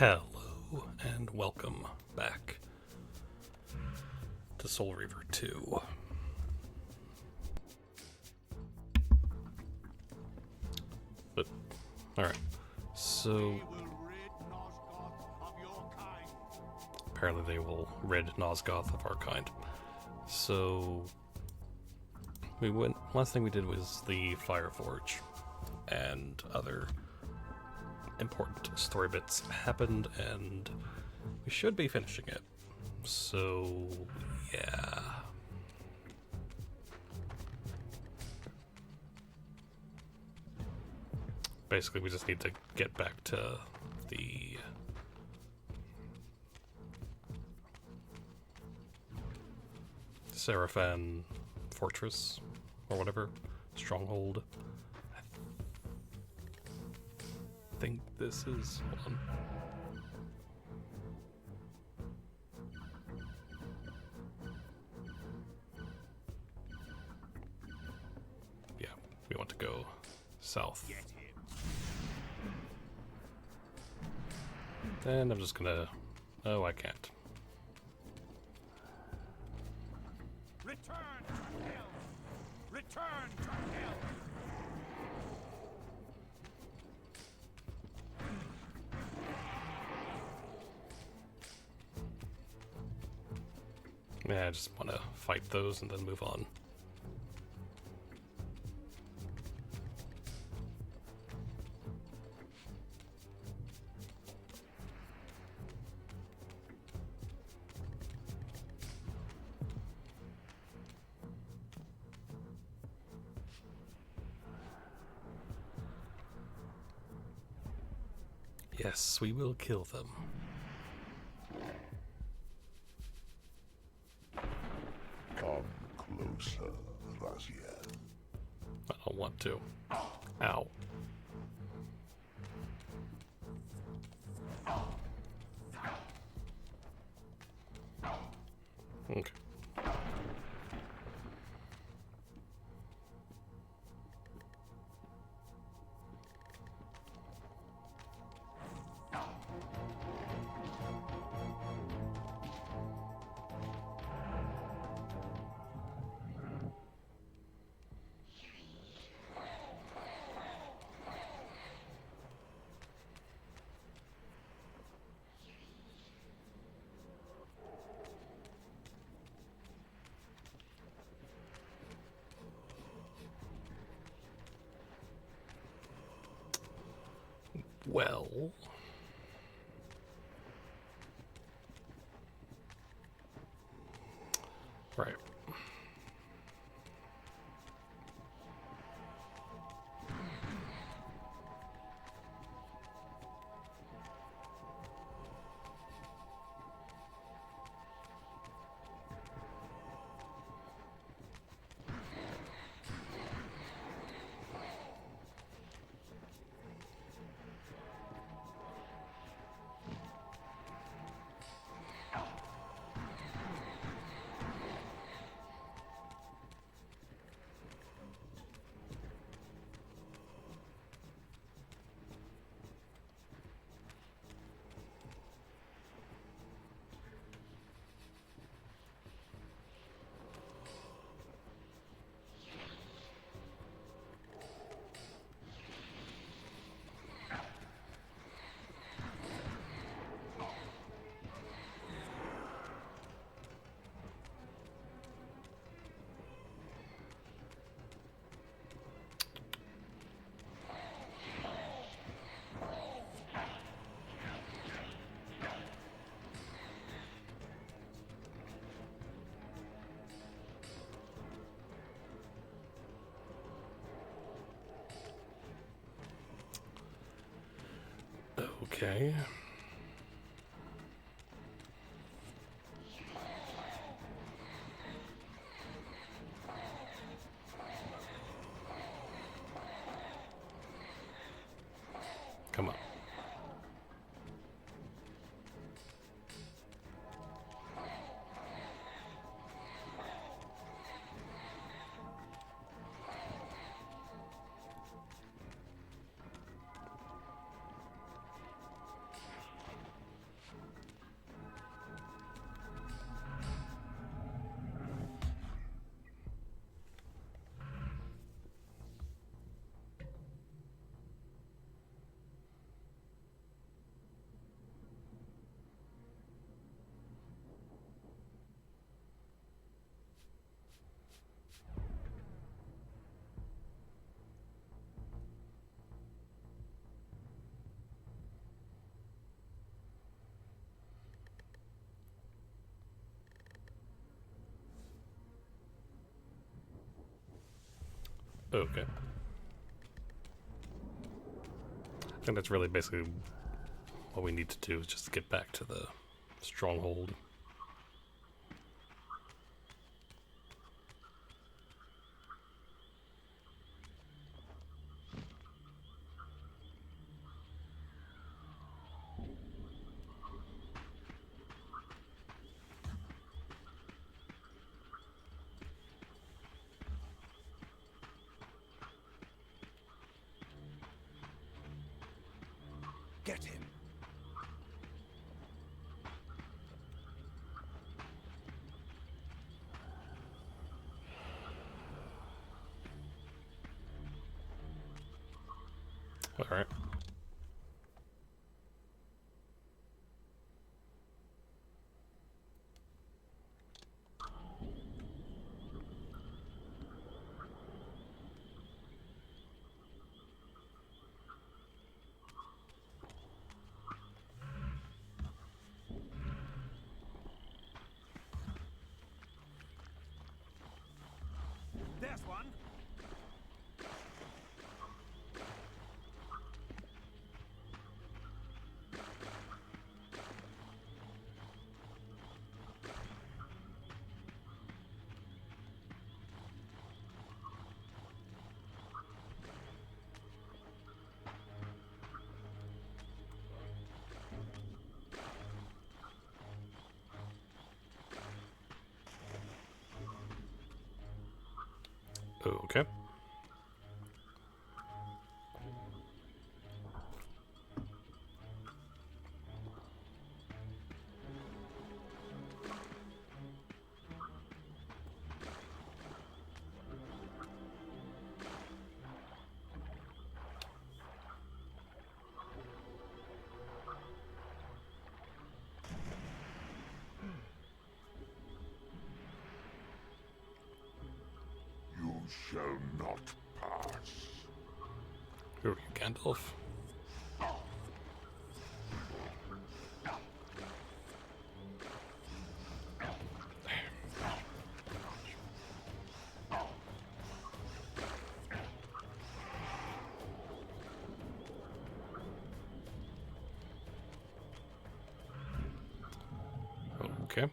Hello, and welcome back to Soul Reaver 2. But, alright, so apparently they will rid Nosgoth of our kind. So, last thing we did was the Fire Forge, and other important story bits happened, and we should be finishing it. So, yeah. Basically, we just need to get back to the Seraphan Fortress, or whatever, stronghold. I think this is one. Yeah, we want to go south. And I'm just gonna... Oh, I can't. Return to hell! Return to hell! Yeah, I just want to fight those and then move on. Yes, we will kill them. Come closer, Raziel. I don't want to. Ow. Okay. Well... Right. Okay. Come on. Okay. I think that's really basically what we need to do, is just get back to the stronghold. Get him. Alright. There's one. Okay. You shall not pass. Who are you, Gandalf? Okay.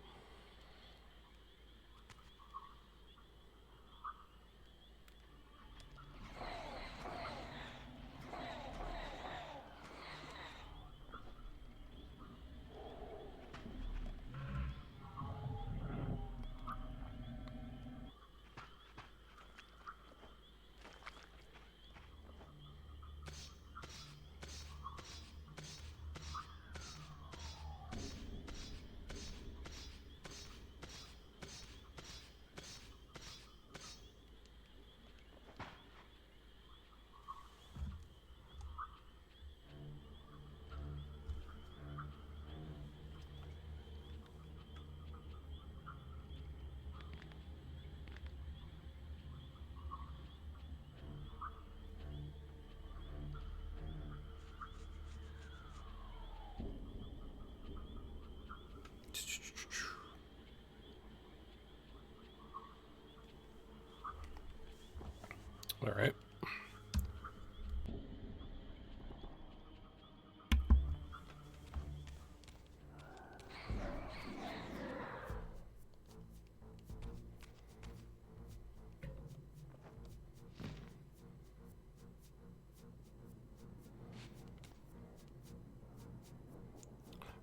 All right.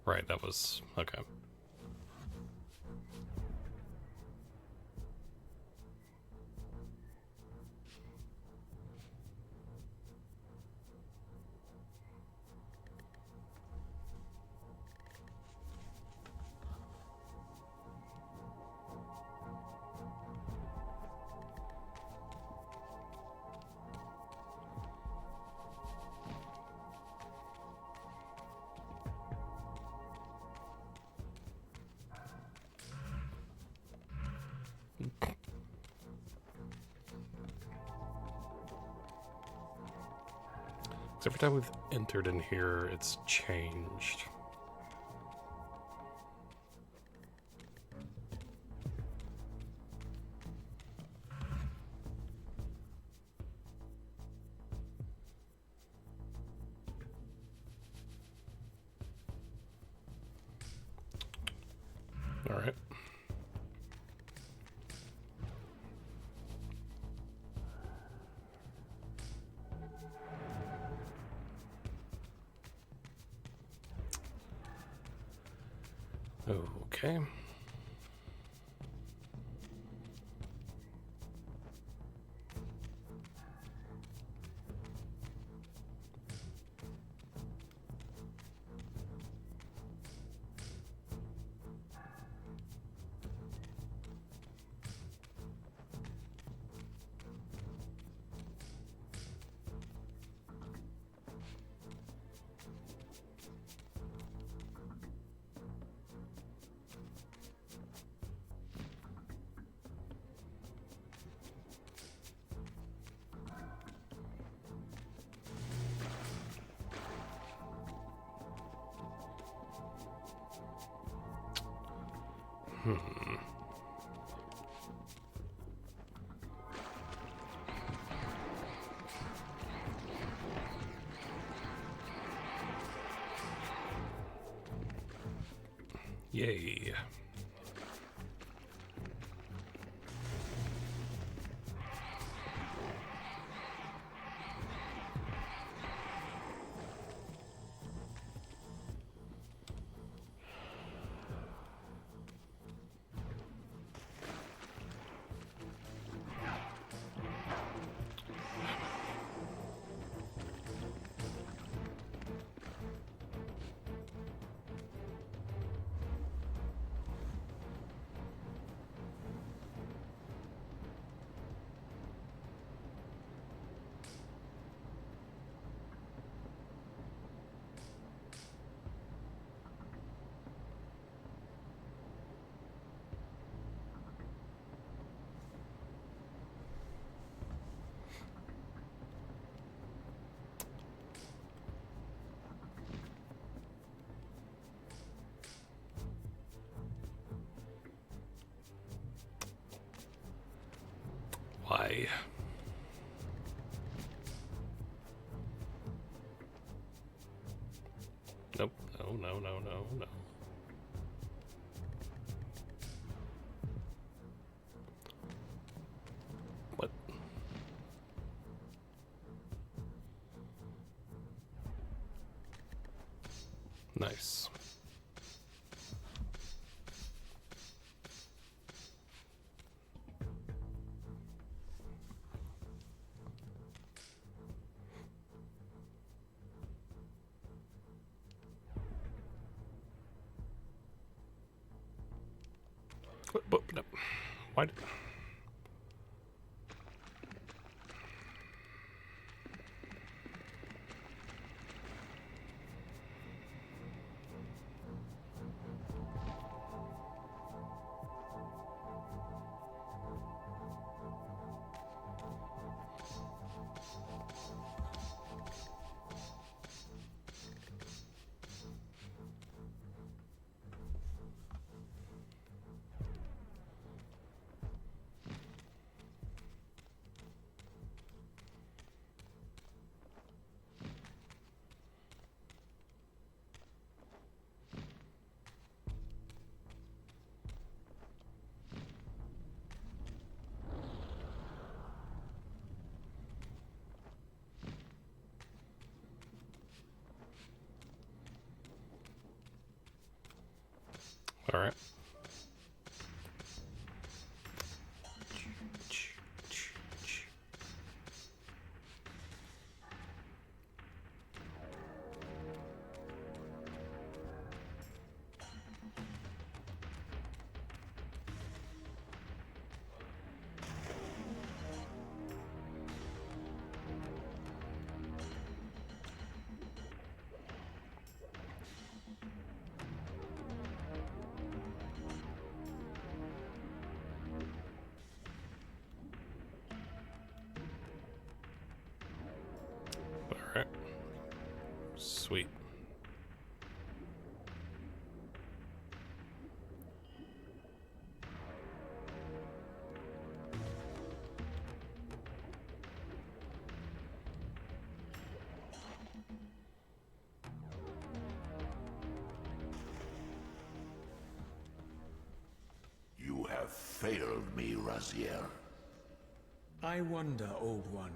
Right, that was okay. So every time we've entered in here, it's changed. All right. Okay. Yay. Why? Nope. No, no, no, no, no. What? Nice. What, no. Why? All right. All right. Sweet. failed me, Raziel. I wonder, Old One.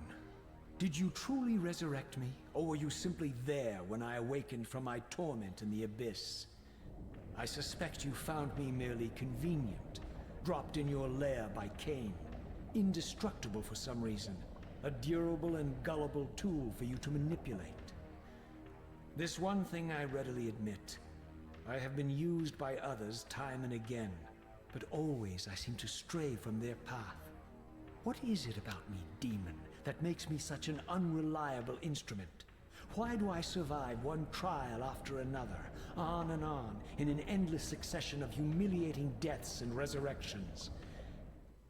Did you truly resurrect me, or were you simply there when I awakened from my torment in the Abyss? I suspect you found me merely convenient, dropped in your lair by Kain, indestructible for some reason, a durable and gullible tool for you to manipulate. This one thing I readily admit. I have been used by others time and again, but always I seem to stray from their path. What is it about me, demon, that makes me such an unreliable instrument? Why do I survive one trial after another, on and on, in an endless succession of humiliating deaths and resurrections?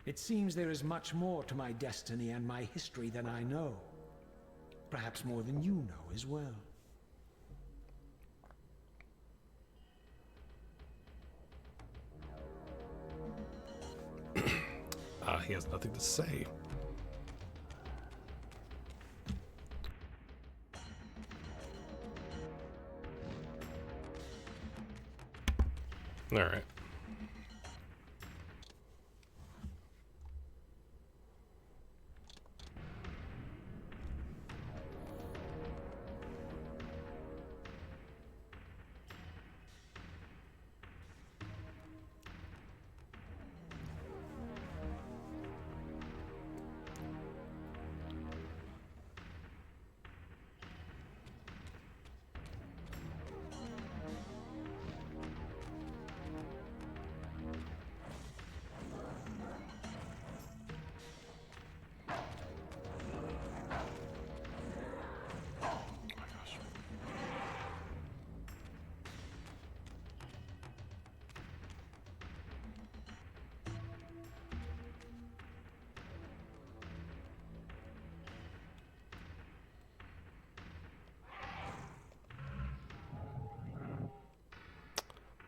It seems there is much more to my destiny and my history than I know. Perhaps more than you know as well. He has nothing to say. All right.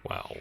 Wow.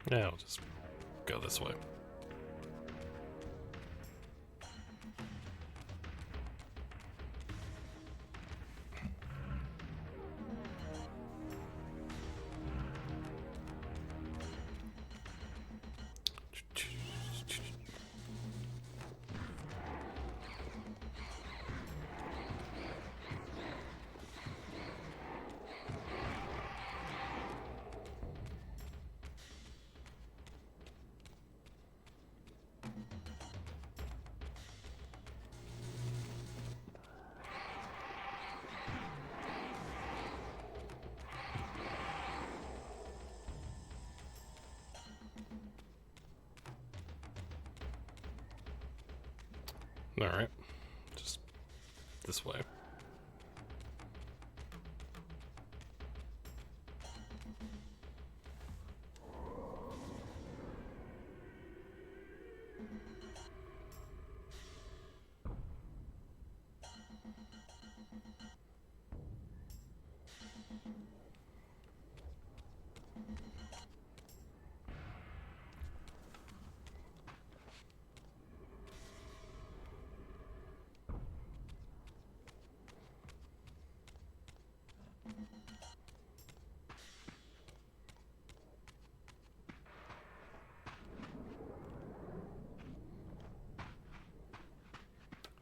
Yeah, I'll just go this way. Alright. Just this way.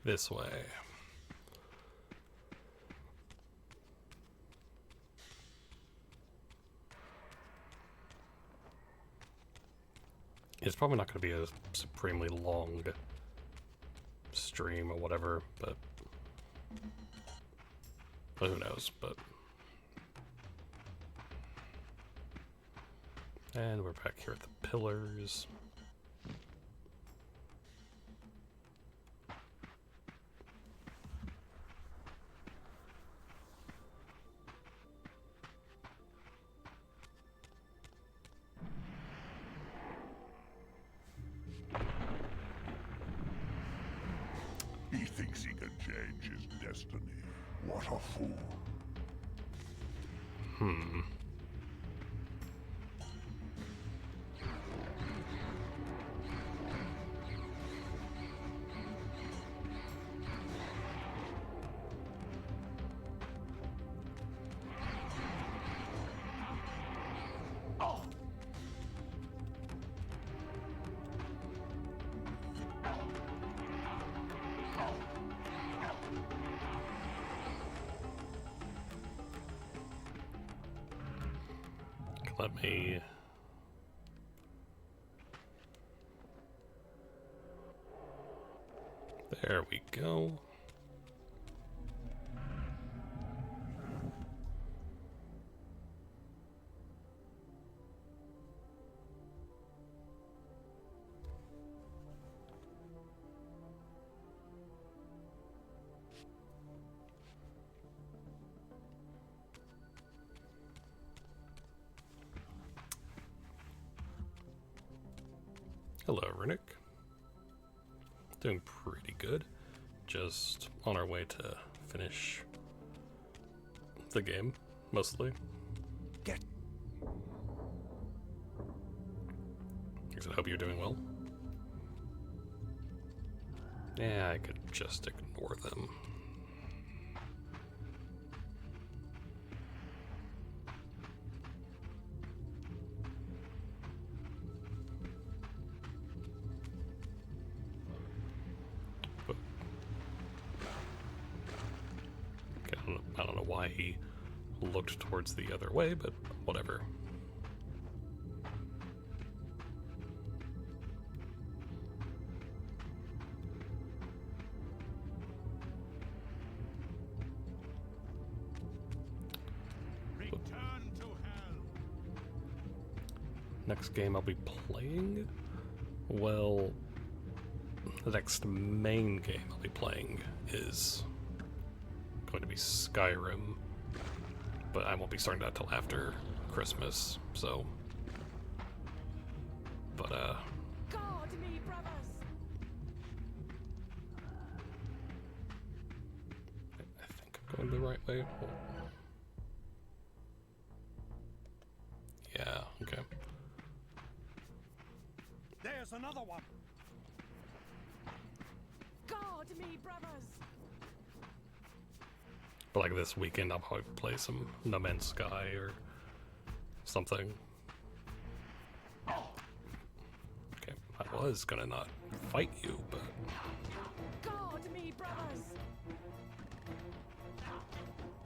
This way. It's probably not going to be a supremely long stream or whatever, but who knows, but... And we're back here at the pillars. thinks he can change his destiny. What a fool. Let me... There we go. Hello, Runic. Doing pretty good. Just on our way to finish the game, mostly. Get. I hope you're doing well. Yeah, I could just ignore them. I don't know why he looked towards the other way, but whatever. Return to hell. Next game I'll be playing? Well, the next main game I'll be playing is going to be Skyrim, but I won't be starting that till after Christmas, so... But, Guard me, brothers! I think I'm going the right way. Yeah, okay. There's another one. Guard me, brothers! But like this weekend, I'll probably play some No Man's Sky or something. Okay, I was gonna not fight you, but... Guard me, brothers!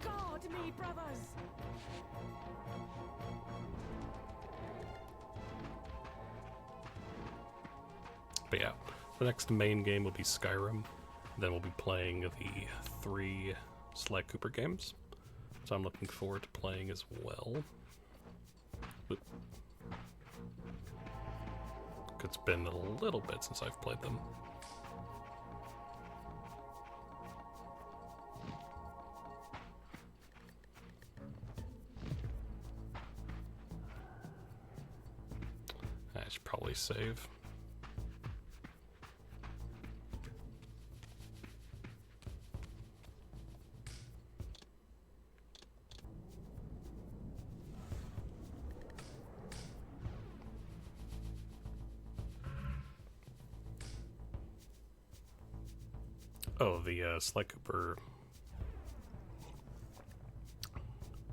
Guard me, brothers! But yeah, the next main game will be Skyrim. Then we'll be playing the 3 Sly Cooper games, so I'm looking forward to playing as well. Oop. It's been a little bit since I've played them. I should probably save. Oh, the Sly Cooper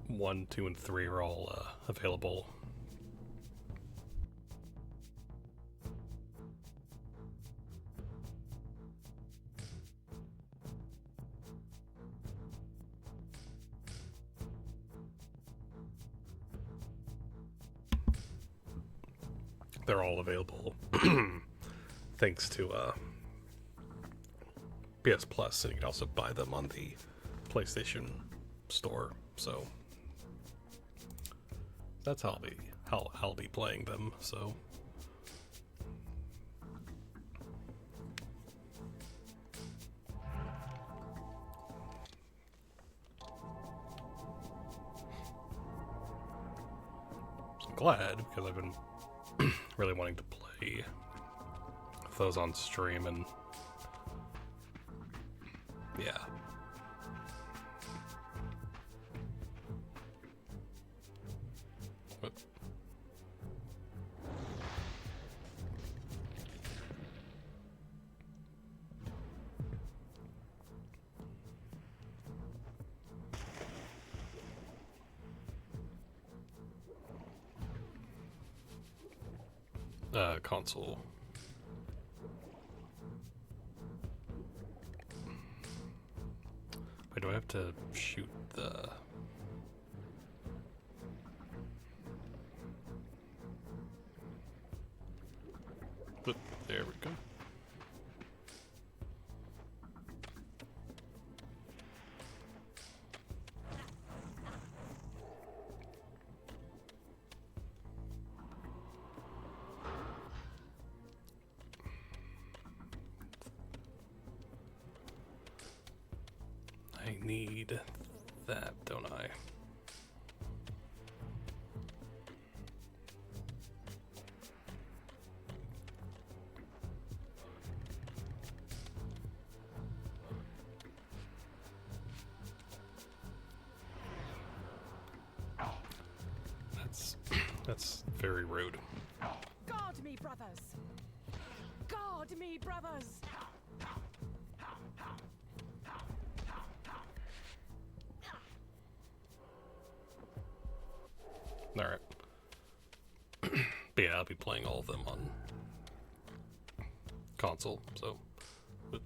1, 2, and 3 are all available. They're all available thanks to PS Plus, and you can also buy them on the PlayStation Store. So that's how I'll be playing them. So I'm glad, because I've been really wanting to play those on stream, and Yeah. What? Console. Wait, do I have to shoot the... Oop, there we go. I need that, don't I? That's very rude. Guard me, brothers! Guard me, brothers! Alright. But yeah, I'll be playing all of them on console, so... But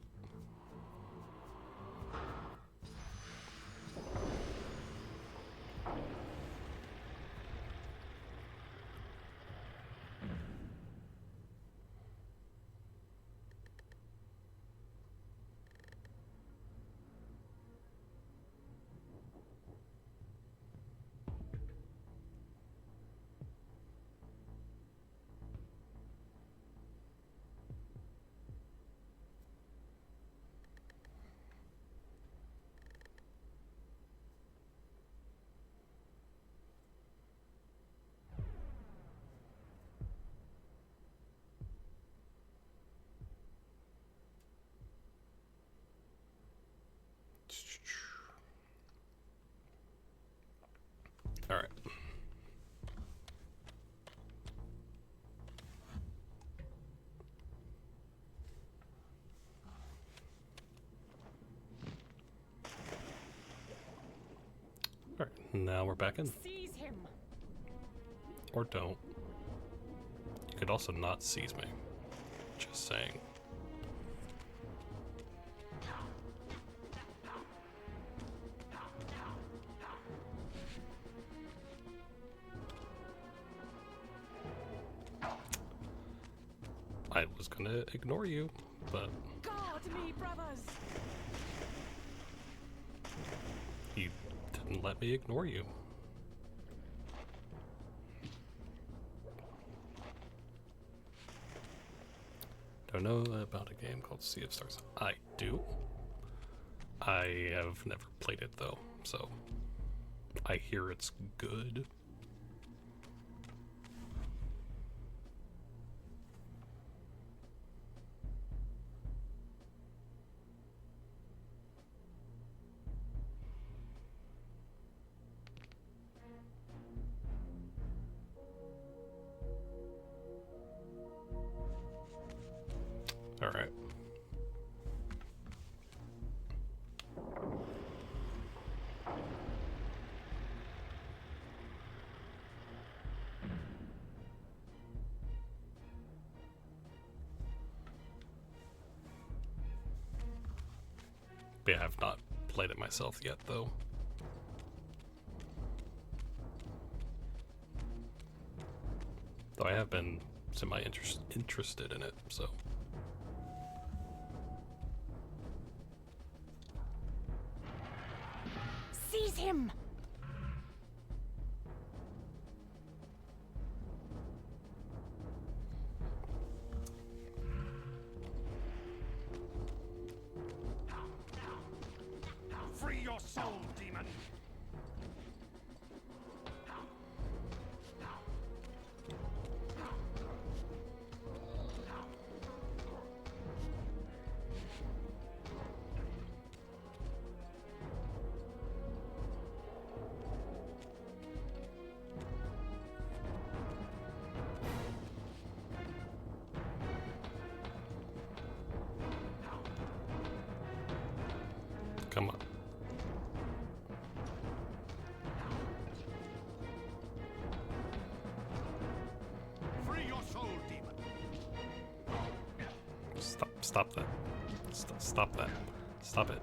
Alright. Alright, now we're back in. Seize him! Or don't. You could also not seize me. Just saying. I was gonna ignore you, but Guard me, brothers! you didn't let me ignore you. Don't know about a game called Sea of Stars. I do. I have never played it though, so I hear it's good. All right. Yeah, I've not played it myself yet, though. Though I have been semi-interested in it, so... Seize him! Free your soul, demon! Come on. Free your soul, demon. Stop that. Stop that. Stop it.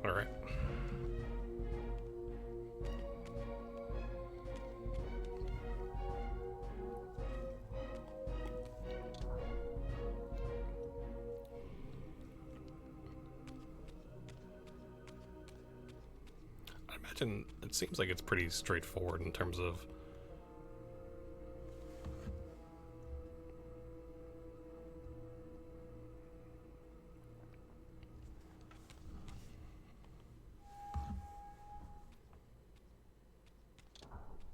All right. I imagine it seems like it's pretty straightforward in terms of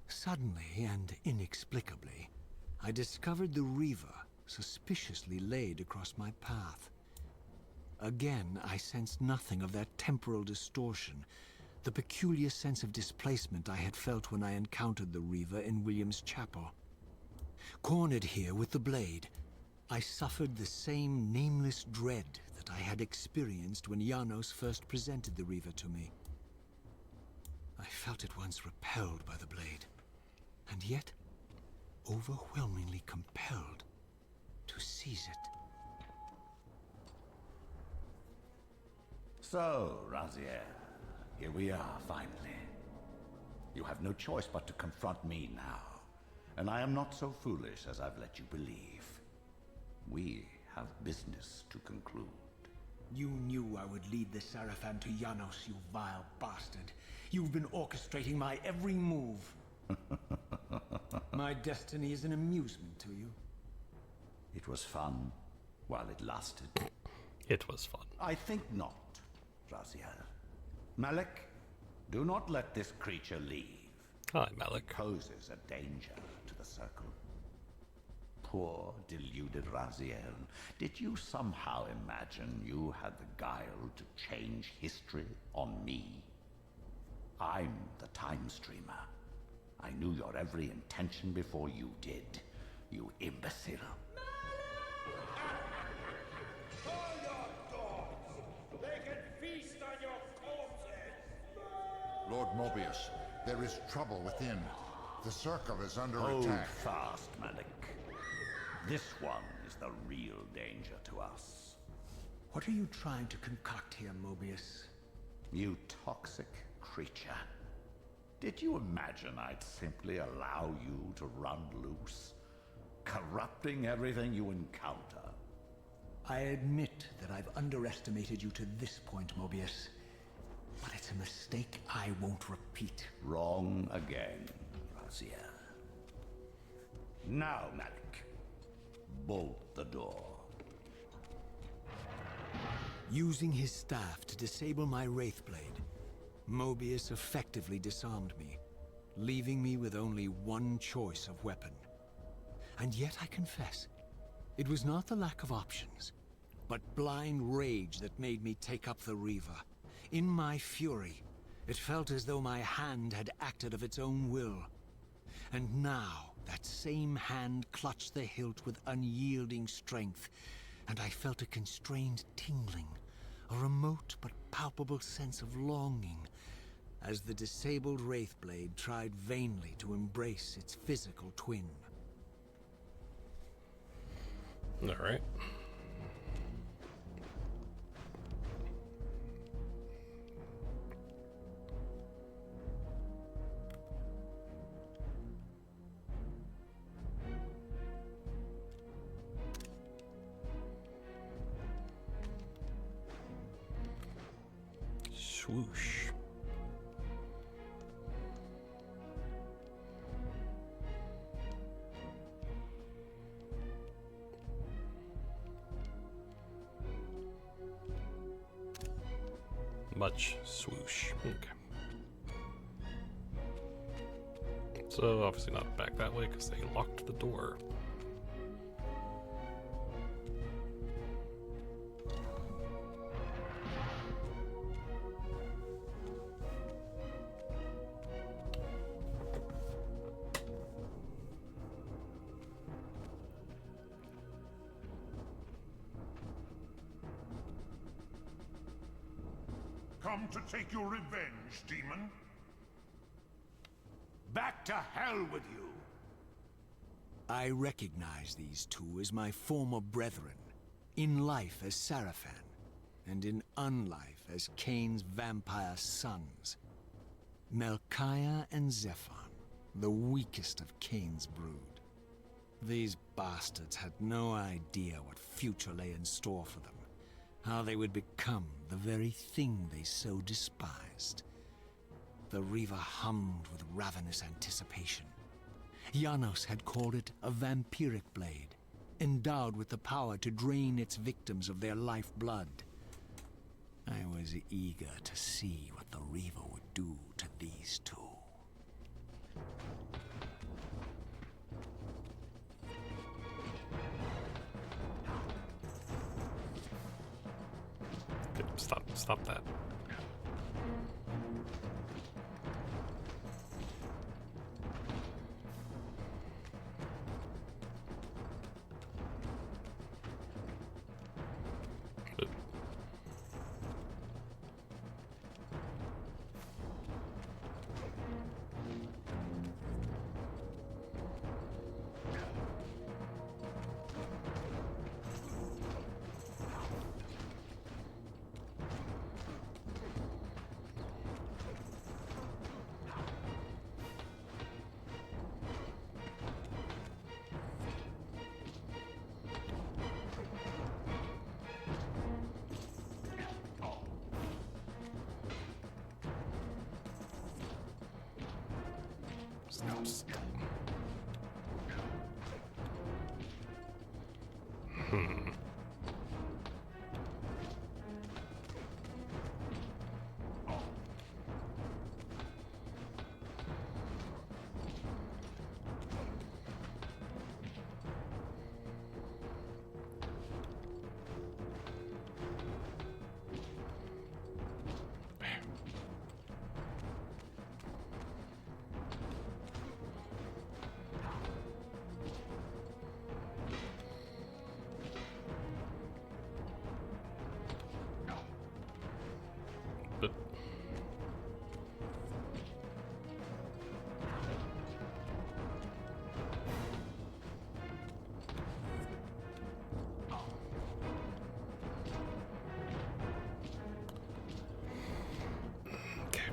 Suddenly and inexplicably, I discovered the Reaver suspiciously laid across my path. Again, I sensed nothing of that temporal distortion, the peculiar sense of displacement I had felt when I encountered the Reaver in William's chapel. Cornered here with the blade, I suffered the same nameless dread that I had experienced when Janos first presented the Reaver to me. I felt at once repelled by the blade, and yet overwhelmingly compelled to seize it. So, Raziel, here we are, finally. You have no choice but to confront me now, and I am not so foolish as I've let you believe. We have business to conclude. You knew I would lead the Seraphim to Janos, you vile bastard. You've been orchestrating my every move. My destiny is an amusement to you. It was fun while it lasted. it was fun. I think not, Raziel. Malik, do not let this creature leave. Hi, Malik. Poses a danger to the circle. Poor, deluded Raziel. Did you somehow imagine you had the guile to change history on me? I'm the time streamer. I knew your every intention before you did, you imbecile. Lord Mobius, there is trouble within. The circle is under Hold attack. fast, Malik. This one is the real danger to us. What are you trying to concoct here, Mobius? You toxic creature. Did you imagine I'd simply allow you to run loose, corrupting everything you encounter? I admit that I've underestimated you to this point, Mobius. But it's a mistake I won't repeat. Wrong again, Raziel. Now, Malik, bolt the door. Using his staff to disable my Wraithblade, Mobius effectively disarmed me, leaving me with only one choice of weapon. And yet I confess, it was not the lack of options, but blind rage that made me take up the Reaver. In my fury, it felt as though my hand had acted of its own will. And now, that same hand clutched the hilt with unyielding strength, and I felt a constrained tingling, a remote but palpable sense of longing, as the disabled Wraithblade tried vainly to embrace its physical twin. All right. Swoosh. Much swoosh. Okay. So obviously not back that way because they locked the door. come to take your revenge, demon? Back to hell with you! I recognize these two as my former brethren, in life as Sarafan, and in unlife as Kain's vampire sons. Melchiah and Zephon, the weakest of Kain's brood. These bastards had no idea what future lay in store for them, how they would become the very thing they so despised. The Reaver hummed with ravenous anticipation. Janos had called it a vampiric blade, endowed with the power to drain its victims of their lifeblood. I was eager to see what the Reaver would do to these two. Good, stop that. Snaps. But okay.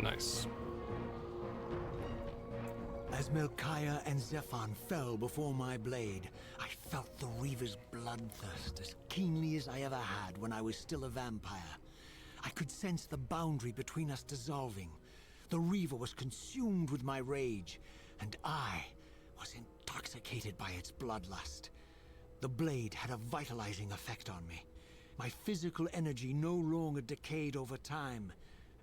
Nice. As Melchiah and Zephon fell before my blade, I felt the Reaver's bloodthirst as keenly as I ever had when I was still a vampire. I could sense the boundary between us dissolving. The Reaver was consumed with my rage, and I was intoxicated by its bloodlust. The blade had a vitalizing effect on me. My physical energy no longer decayed over time,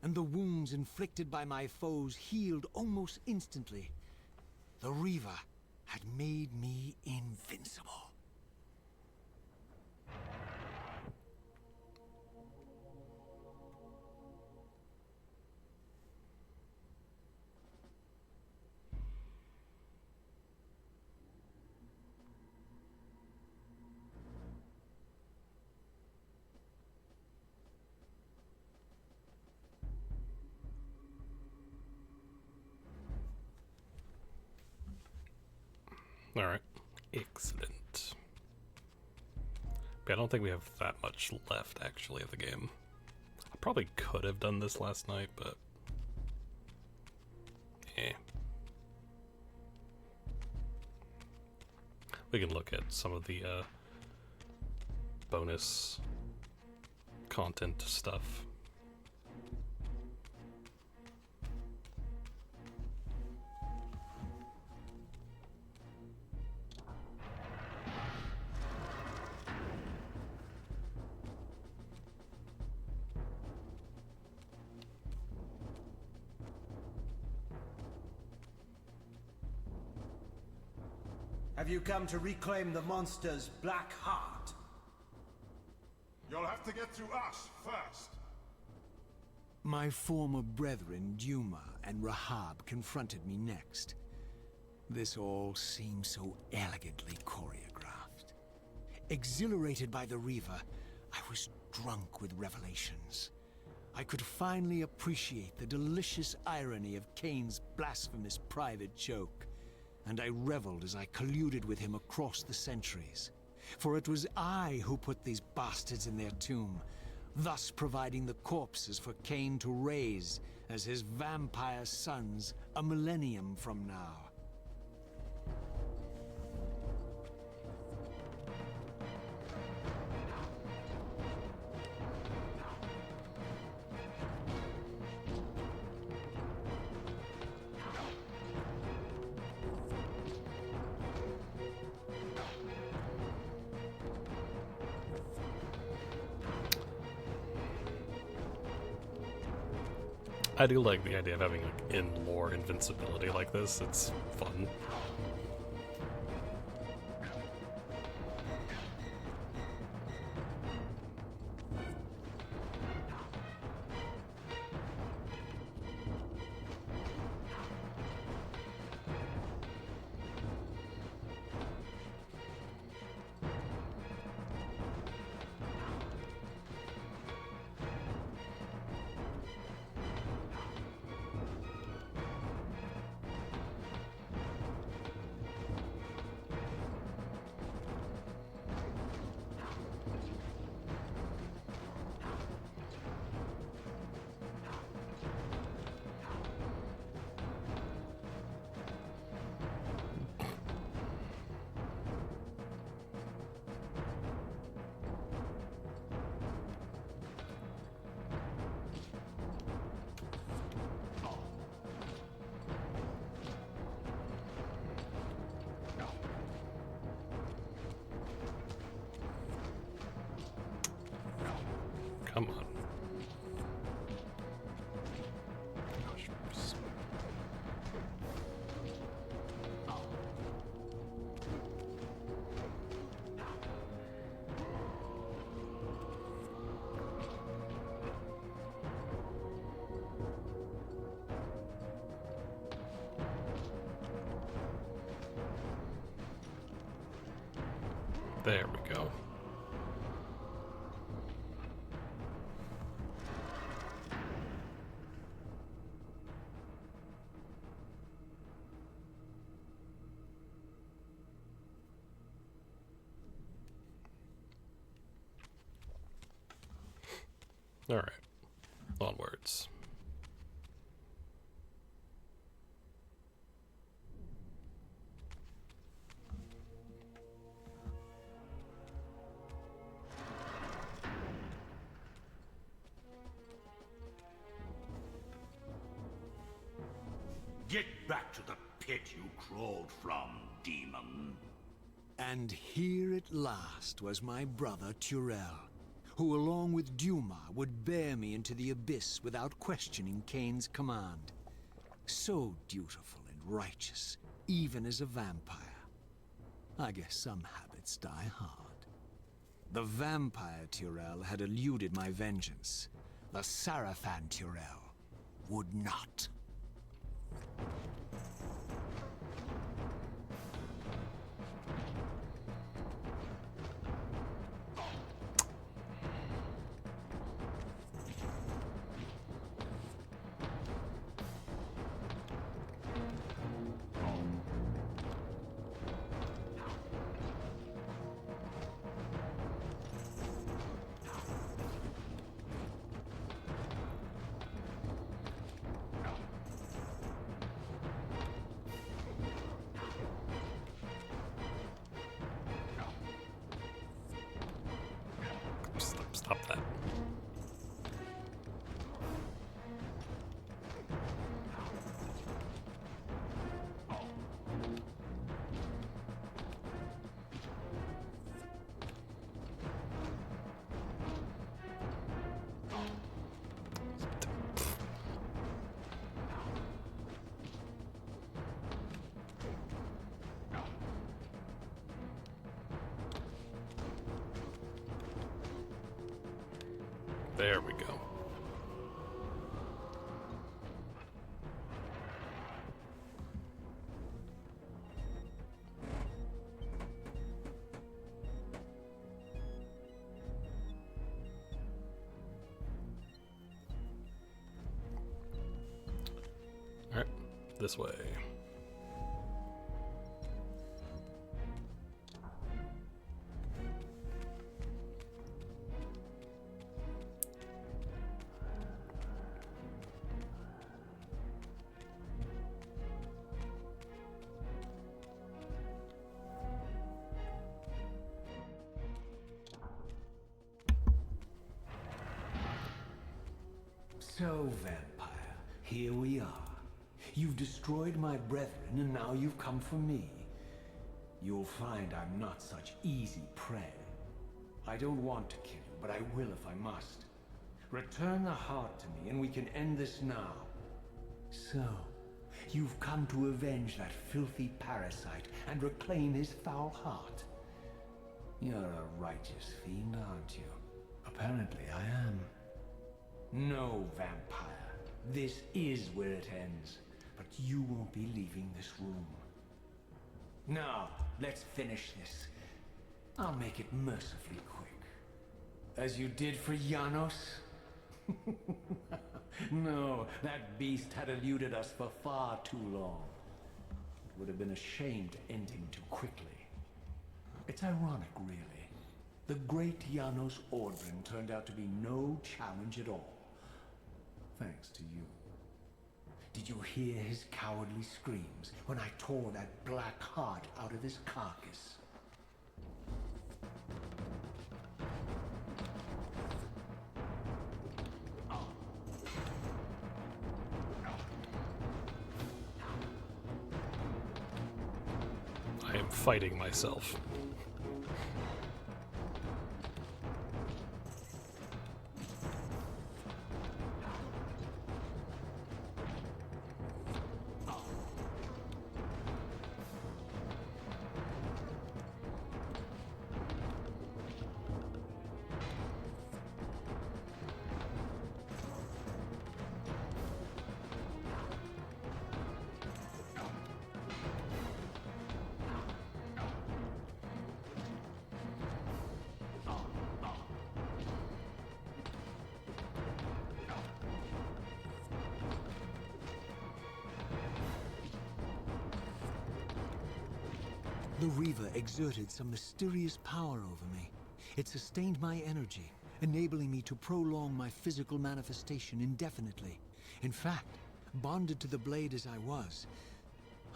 and the wounds inflicted by my foes healed almost instantly. The Reaver had made me invincible. All right. Excellent. But I don't think we have that much left, actually, of the game. I probably could have done this last night, but... eh. We can look at some of the, bonus content stuff. Have you come to reclaim the monster's black heart? You'll have to get through us first. My former brethren, Duma and Rahab, confronted me next. This all seemed so elegantly choreographed. Exhilarated by the Reaver, I was drunk with revelations. I could finally appreciate the delicious irony of Kain's blasphemous private joke, and I reveled as I colluded with him across the centuries. For it was I who put these bastards in their tomb, thus providing the corpses for Kain to raise as his vampire sons a millennium from now. I do like the idea of having like in-lore invincibility like this. It's fun. Come on. There we go. All right, onwards. Get back to the pit you crawled from, demon. And here at last was my brother Turel, who along with Duma would bear me into the abyss without questioning Kain's command. So dutiful and righteous, even as a vampire. I guess some habits die hard. The vampire Turel had eluded my vengeance. The Sarafan Turel would not. There we go. Alright, this way. So, vampire, here we are. You've destroyed my brethren, and now you've come for me. You'll find I'm not such easy prey. I don't want to kill you, but I will if I must. Return the heart to me, and we can end this now. So, you've come to avenge that filthy parasite and reclaim his foul heart. You're a righteous fiend, aren't you? Apparently I am. No, vampire. This is where it ends. But you won't be leaving this room. Now, let's finish this. I'll make it mercifully quick. As you did for Janos? No, that beast had eluded us for far too long. It would have been a shame to end him too quickly. It's ironic, really. The great Janos Ordrin turned out to be no challenge at all. Thanks to you. Did you hear his cowardly screams when I tore that black heart out of his carcass? I am fighting myself. The Reaver exerted some mysterious power over me. It sustained my energy, enabling me to prolong my physical manifestation indefinitely. In fact, bonded to the blade as I was,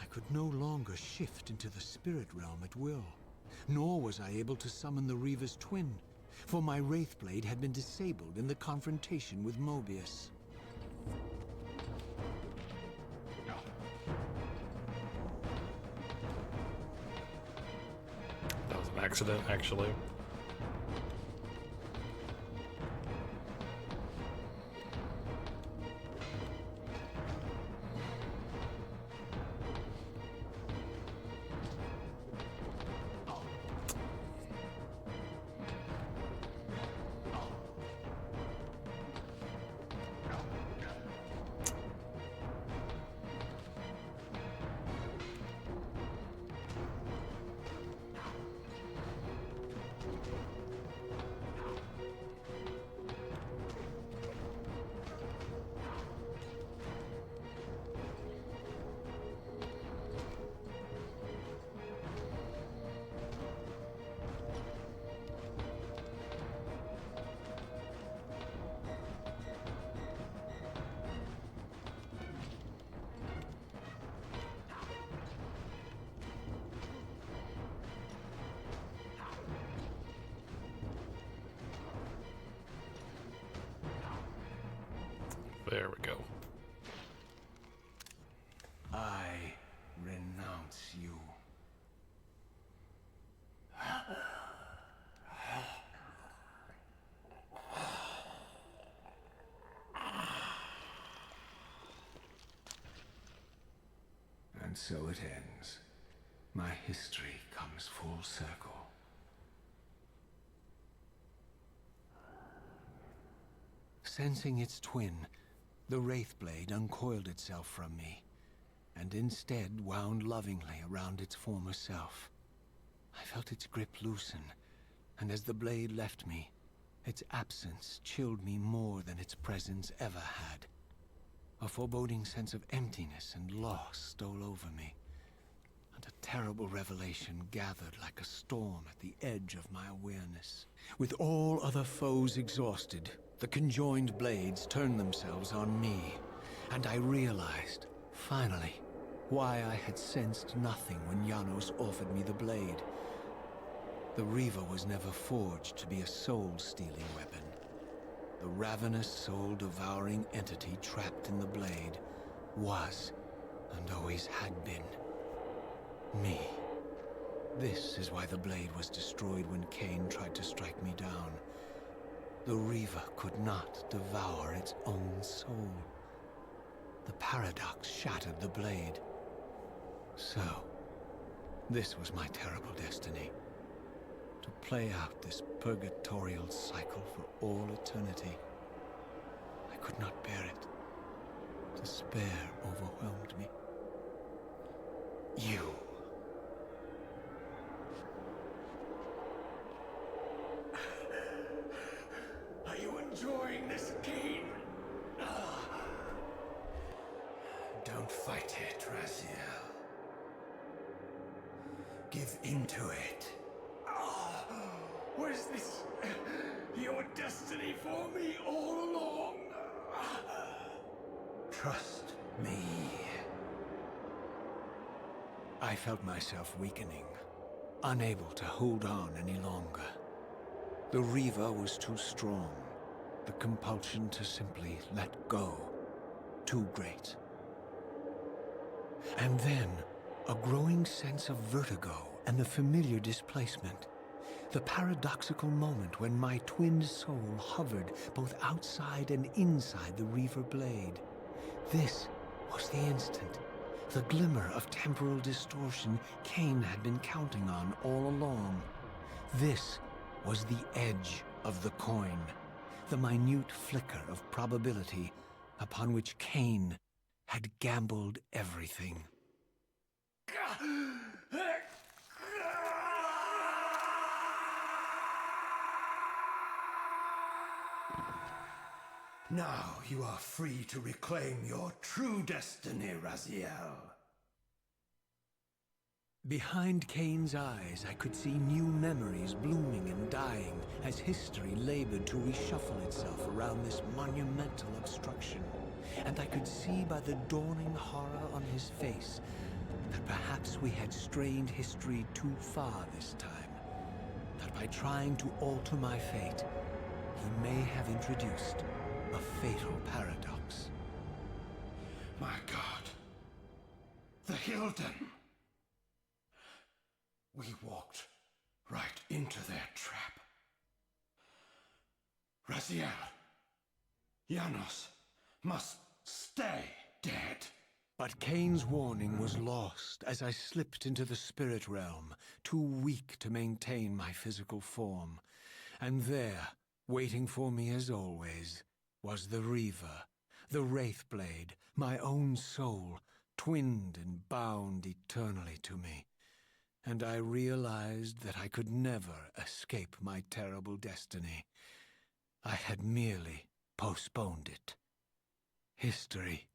I could no longer shift into the spirit realm at will. Nor was I able to summon the Reaver's twin, for my Wraith Blade had been disabled in the confrontation with Mobius. That was an accident, actually. There we go. I renounce you. And so it ends. My history comes full circle. Sensing its twin, the Wraithblade uncoiled itself from me, and instead wound lovingly around its former self. I felt its grip loosen, and as the blade left me, its absence chilled me more than its presence ever had. A foreboding sense of emptiness and loss stole over me, and a terrible revelation gathered like a storm at the edge of my awareness. With all other foes exhausted, the conjoined blades turned themselves on me, and I realized, finally, why I had sensed nothing when Janos offered me the blade. The Reaver was never forged to be a soul-stealing weapon. The ravenous, soul-devouring entity trapped in the blade was, and always had been, me. This is why the blade was destroyed when Kain tried to strike me down. The Reaver could not devour its own soul. The paradox shattered the blade. So, this was my terrible destiny. To play out this purgatorial cycle for all eternity. I could not bear it. Despair overwhelmed me. You. Are you enjoying this, Kain? Don't fight it, Raziel. Give into it. Was this your destiny for me all along? Trust me. I felt myself weakening, unable to hold on any longer. The Reaver was too strong. The compulsion to simply let go, too great. And then, a growing sense of vertigo and the familiar displacement. The paradoxical moment when my twin soul hovered both outside and inside the Reaver blade. This was the instant, the glimmer of temporal distortion Kain had been counting on all along. This was the edge of the coin, the minute flicker of probability upon which Kain had gambled everything. Now you are free to reclaim your true destiny, Raziel. Behind Kain's eyes, I could see new memories blooming and dying as history labored to reshuffle itself around this monumental obstruction. And I could see by the dawning horror on his face that perhaps we had strained history too far this time. That by trying to alter my fate, he may have introduced a fatal paradox. My God. The Hilden. We walked right into their trap. Raziel. Janos must stay dead. But Kain's warning was lost as I slipped into the spirit realm, too weak to maintain my physical form. And there, waiting for me as always, was the Reaver, the Wraithblade, my own soul, twinned and bound eternally to me. And I realized that I could never escape my terrible destiny. I had merely postponed it. History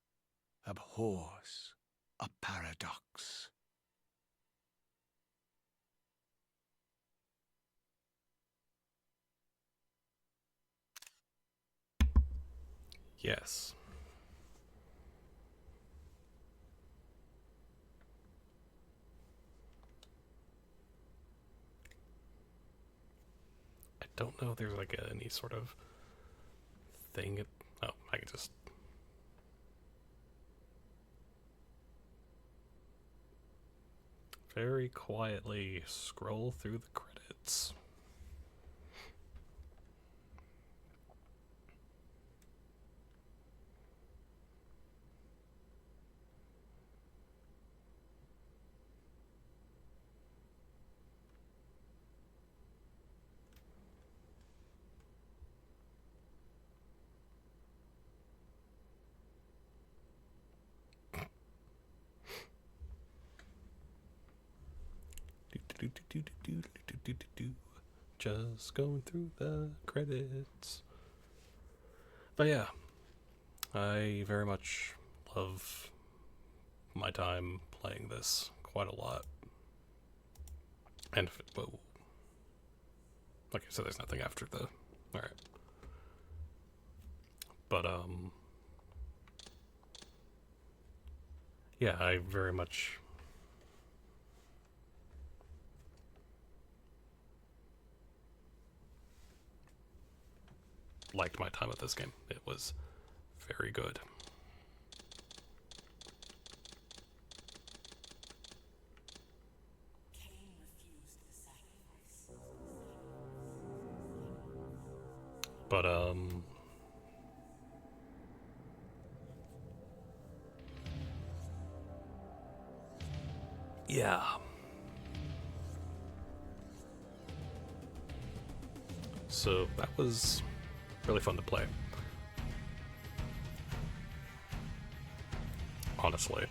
abhors a paradox. Yes. I don't know if there's like any sort of thing. Oh, I can just... very quietly scroll through the credits. Just going through the credits. But yeah, I very much love my time playing this quite a lot. And, whoa. Okay, so there's nothing after the... Alright. But, yeah, I very much... liked my time with this game. It was very good. But, yeah. So that was really fun to play. Honestly.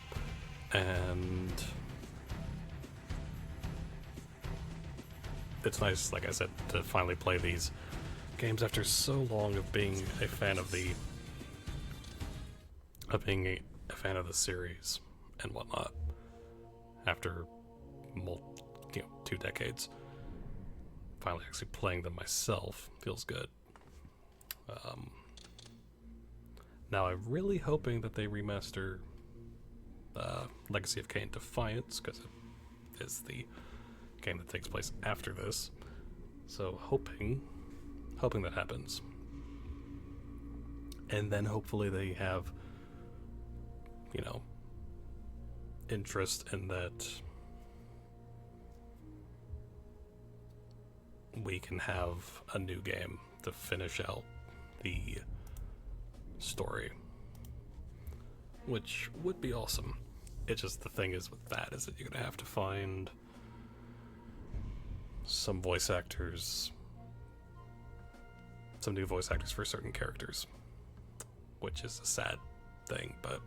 And it's nice, like I said, to finally play these games after so long of being a fan of the a fan of the series and whatnot. After 2 decades, finally actually playing them myself feels good. Now I'm really hoping that they remaster Legacy of Kain Defiance, because it is the game that takes place after this. So hoping that happens. And then hopefully they have, you know, interest in that we can have a new game to finish out the story, which would be awesome. It's just the thing is with that is that you're gonna have to find some voice actors, some new voice actors for certain characters, which is a sad thing, but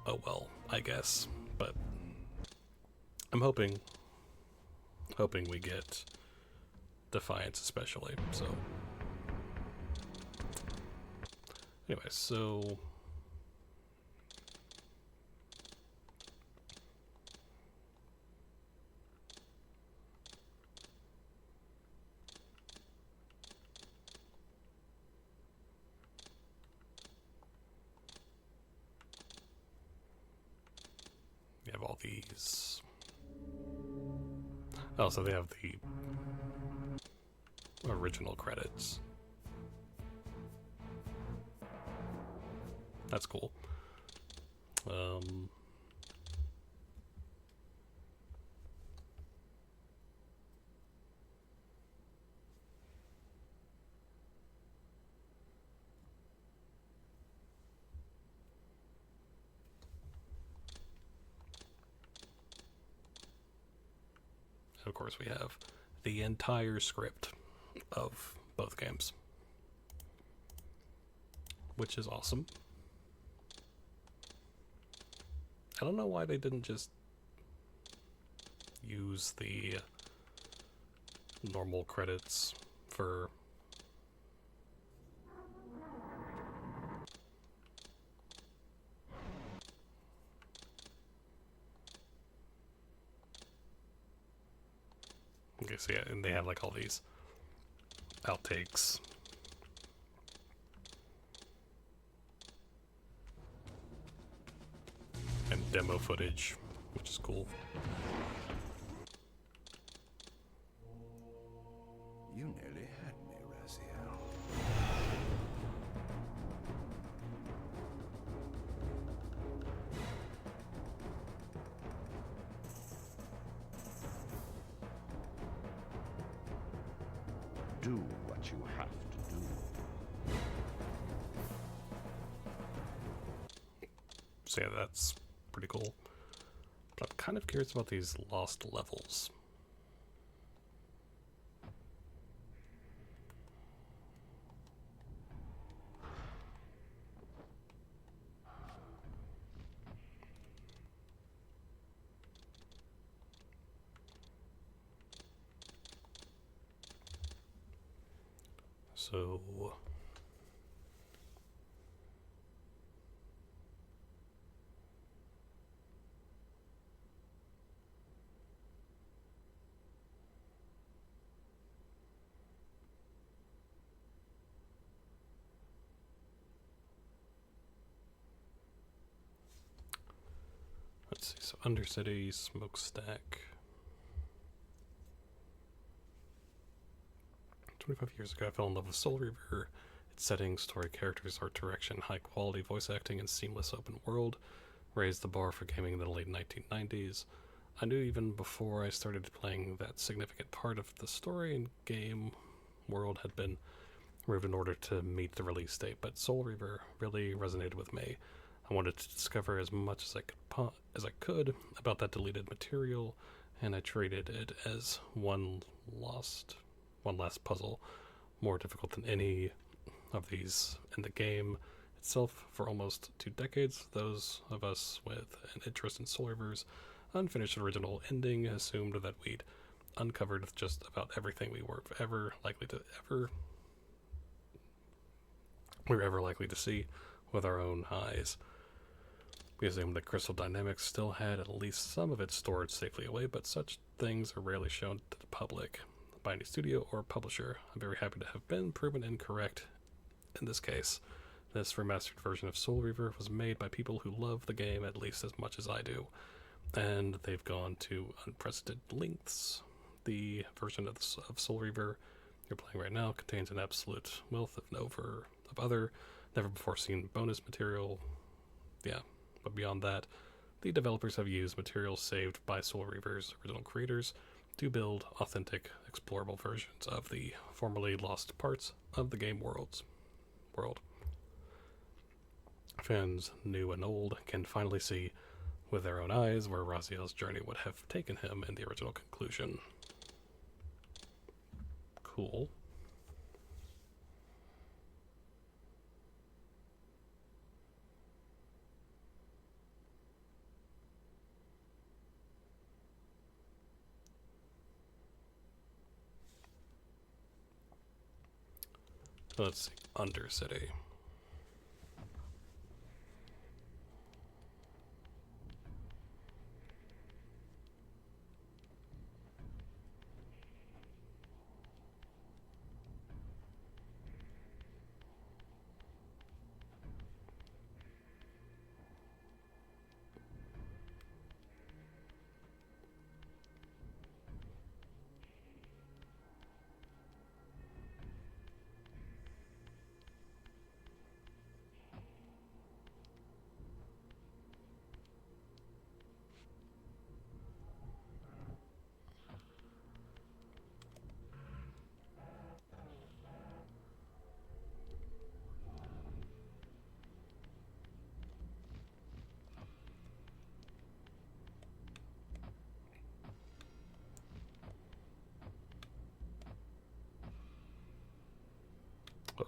oh well, I guess. But I'm hoping we get Defiance especially, so anyway, so you have all these. Oh, so they have the original credits. That's cool. Of course, we have the entire script of both games, which is awesome. I don't know why they didn't just use the normal credits for okay, so yeah, and they have like all these outtakes. And demo footage, which is cool. You nearly had me, Raziel. Do what you have to do. So yeah, that's pretty cool. But I'm kind of curious about these lost levels. So let's see, so Undercity, Smokestack. 25 years ago, I fell in love with Soul Reaver. Its setting, story, characters, art direction, high quality voice acting, and seamless open world raised the bar for gaming in the late 1990s. I knew even before I started playing that significant part of the story and game world had been removed in order to meet the release date, but Soul Reaver really resonated with me. I wanted to discover as much as I could about that deleted material, and I treated it as one last puzzle, more difficult than any of these in the game itself. For almost 2 decades, those of us with an interest in Soul Reaver's unfinished original ending assumed that we'd uncovered just about everything we were ever likely to see with our own eyes. We assumed that Crystal Dynamics still had at least some of it stored safely away, but such things are rarely shown to the public by any studio or publisher. I'm very happy to have been proven incorrect in this case. This remastered version of Soul Reaver was made by people who love the game at least as much as I do, and they've gone to unprecedented lengths. The version of Soul Reaver you're playing right now contains an absolute wealth of other never before seen bonus material. Yeah, but beyond that, the developers have used materials saved by Soul Reaver's original creators to build authentic, explorable versions of the formerly lost parts of the game world. Fans new and old can finally see with their own eyes where Raziel's journey would have taken him in the original conclusion. Cool. Let's see, Undercity.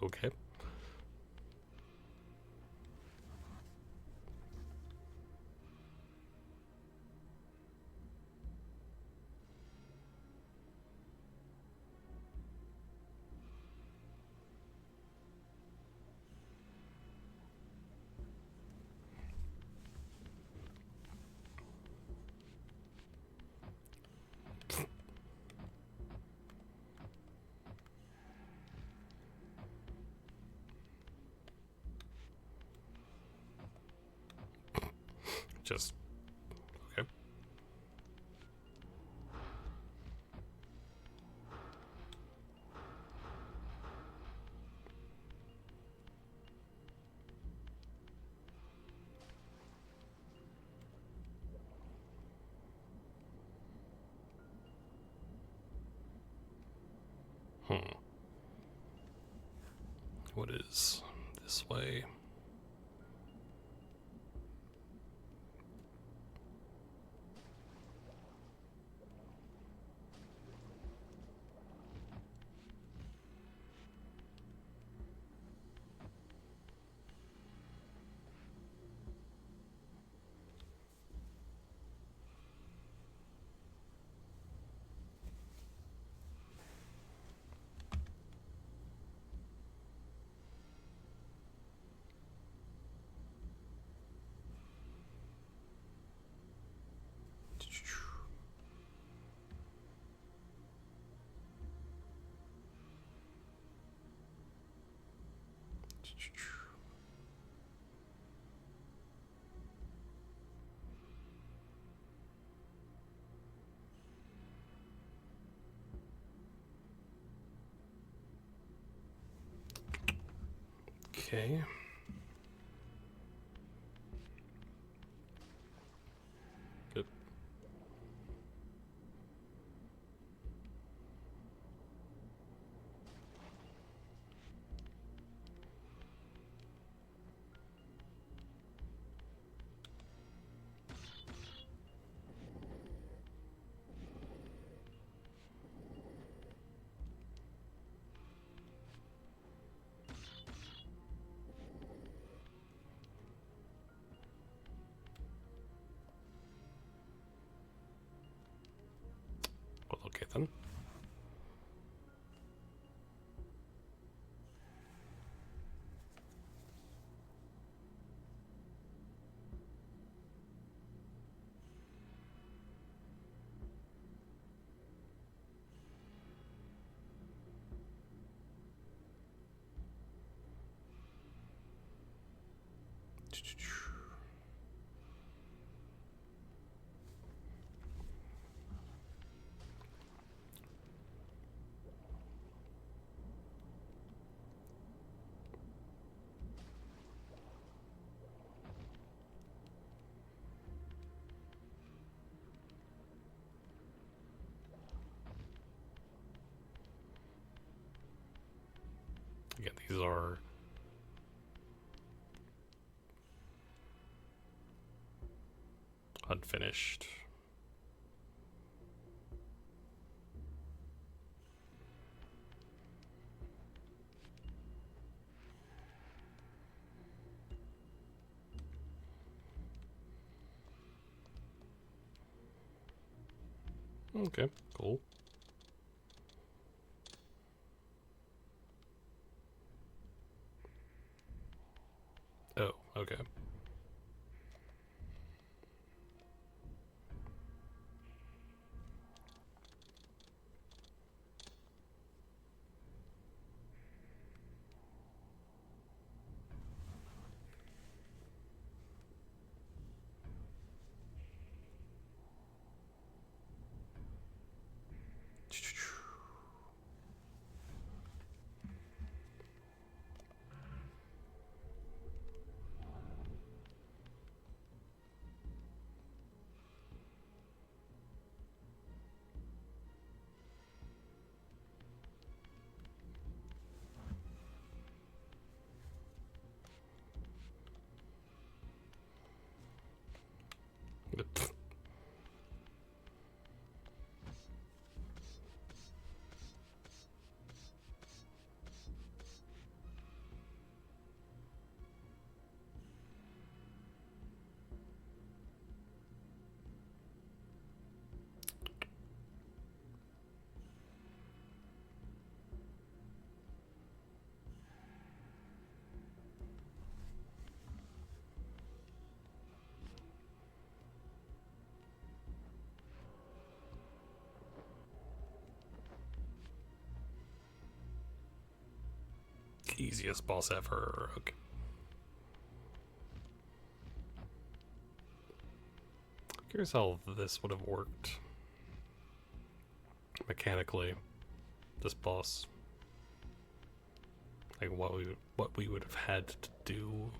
Okay. Just okay. What is this way? Okay. Good. Well, okay then. Again, these are unfinished. Okay, cool. Oh, okay. Easiest boss ever. Okay. Curious how this would have worked mechanically. This boss, like what we would have had to do.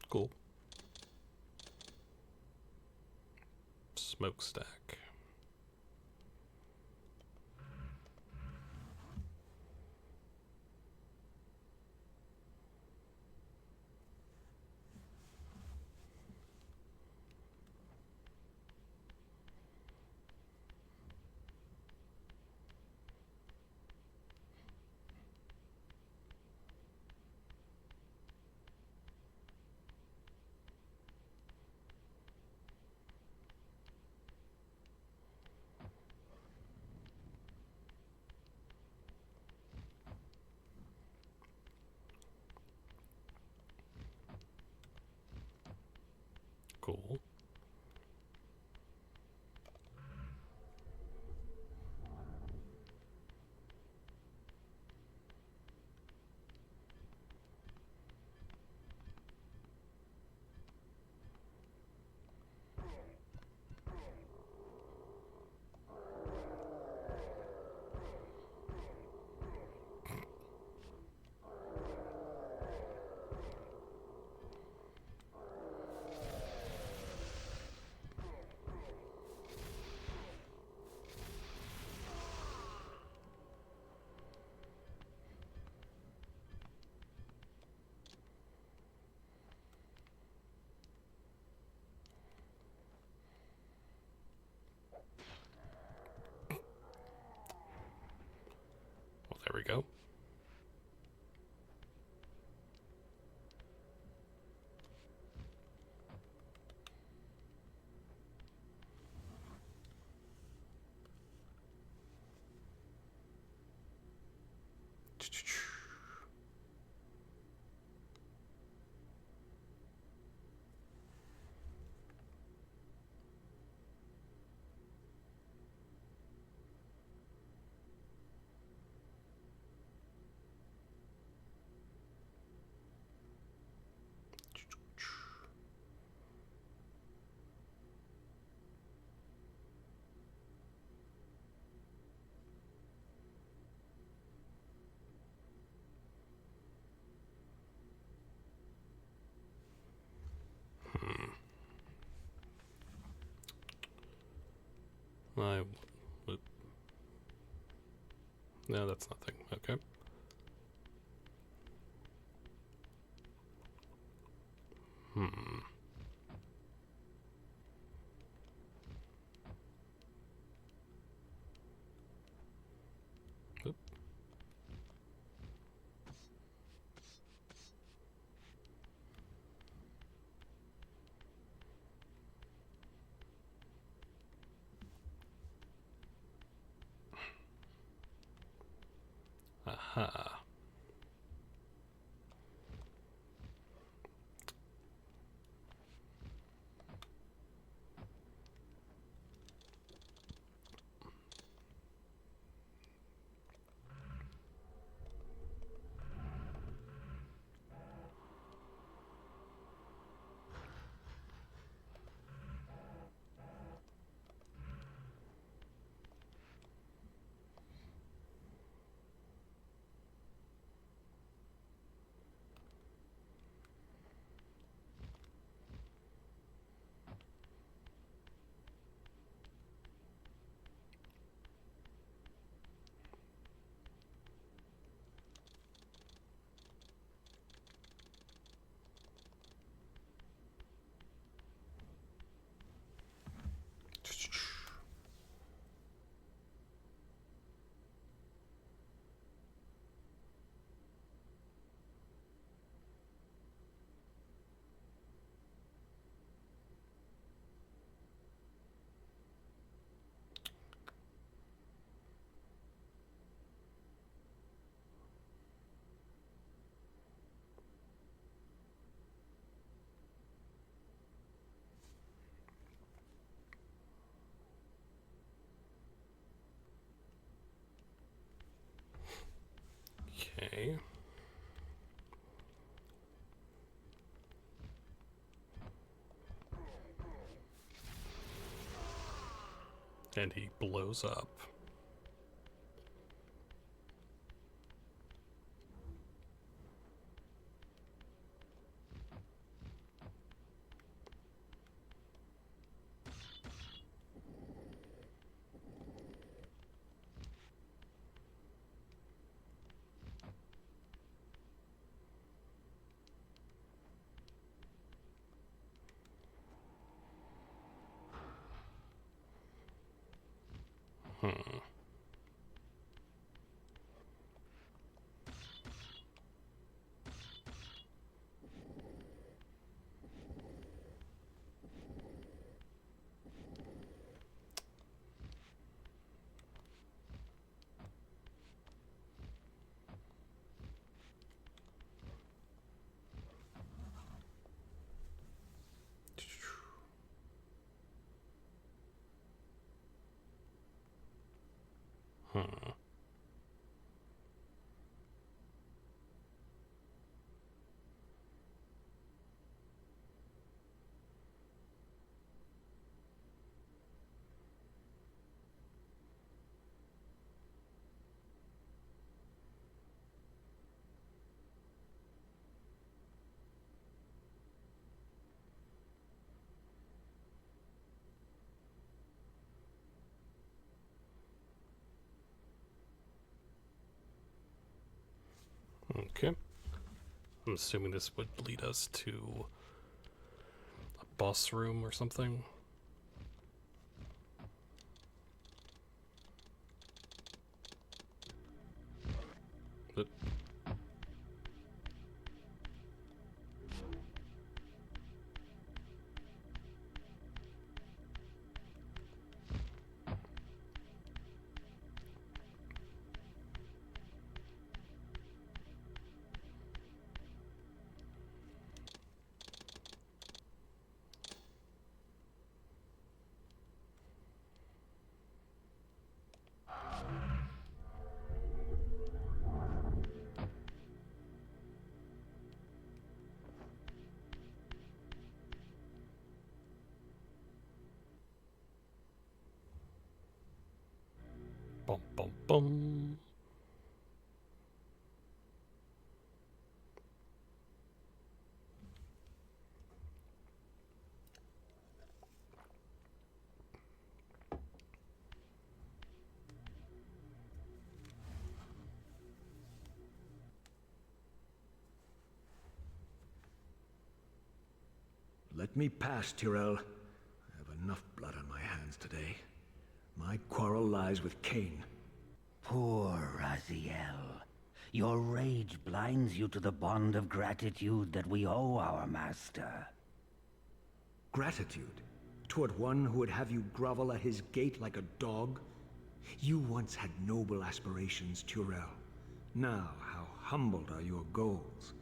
Cool. Smokestack. we go. No, that's nothing. Okay. Oop. Aha. Okay. And he blows up. Okay. I'm assuming this would lead us to a boss room or something. Bum, bum, bum. Let me pass, Tyrell. I have enough blood on my hands today. My quarrel lies with Kain. Poor Raziel. Your rage blinds you to the bond of gratitude that we owe our master. Gratitude? Toward one who would have you grovel at his gate like a dog? You once had noble aspirations, Tyrell. Now, how humbled are your goals?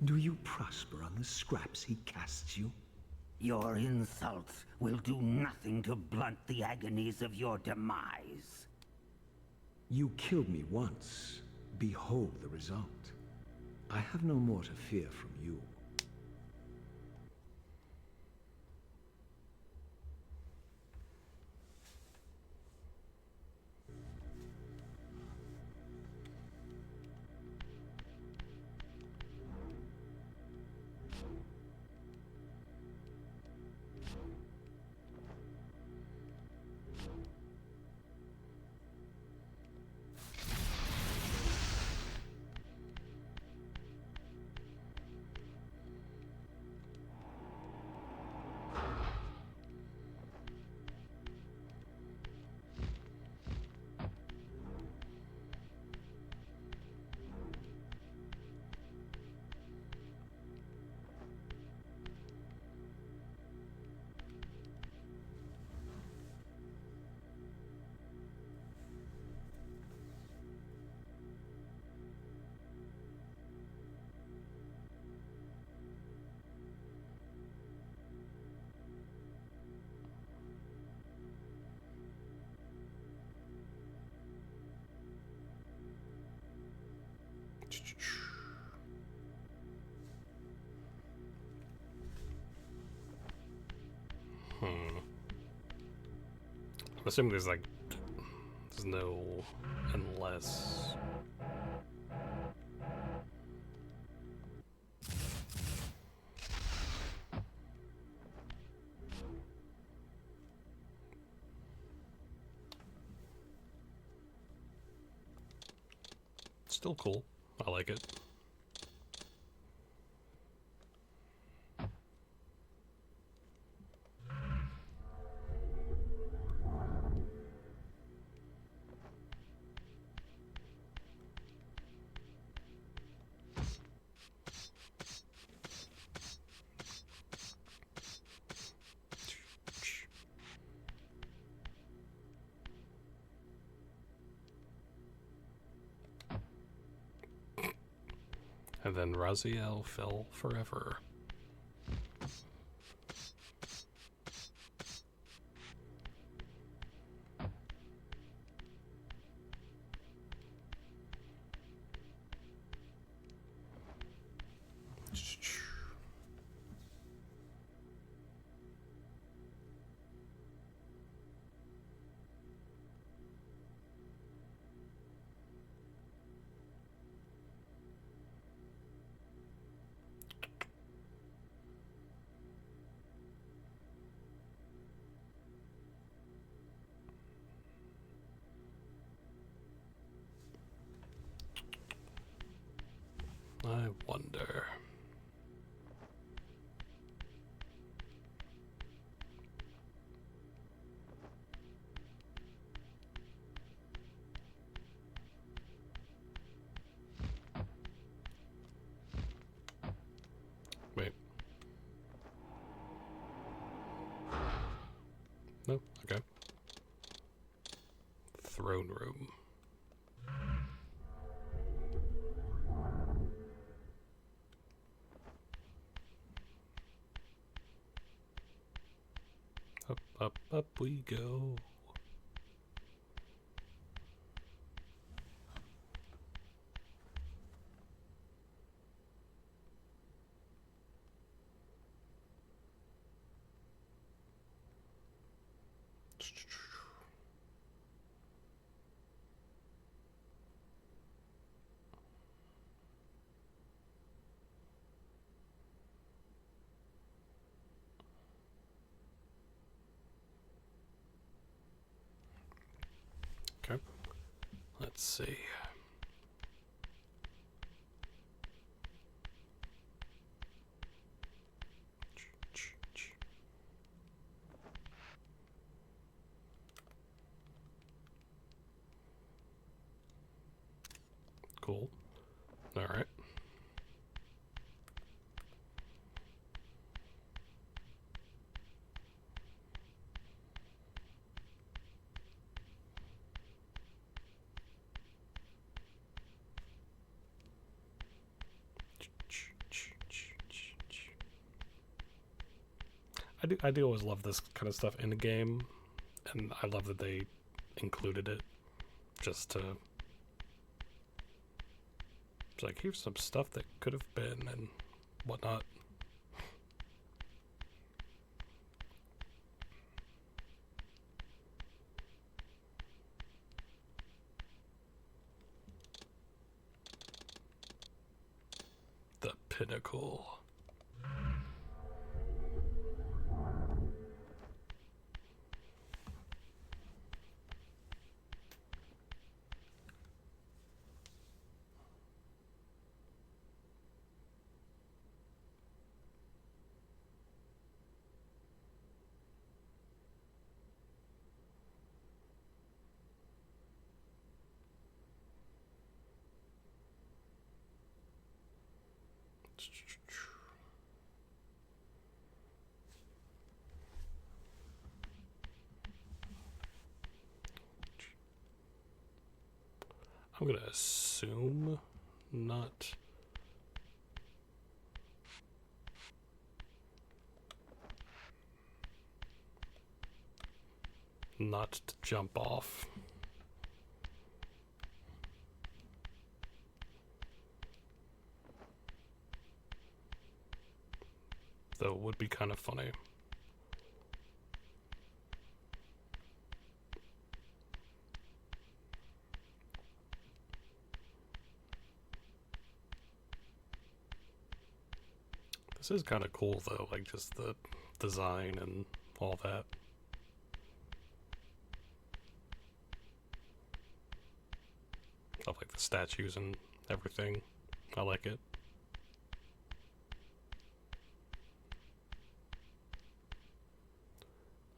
Do you prosper on the scraps he casts you? Your insults will do nothing to blunt the agonies of your demise. You killed me once. Behold the result. I have no more to fear from you. I'm assuming there's no unless. Still cool. I like it. And then Raziel fell forever. I wonder. Wait. No? Okay. Throne room. Up, up, up we go. Let's see. Cool. All right. I do always love this kind of stuff in the game, and I love that they included it just to. It's like, here's some stuff that could have been and whatnot. The pinnacle. I'm gonna assume not. Not to jump off. Though it would be kind of funny. This is kind of cool though, like just the design and all that. Of like the statues and everything. I like it.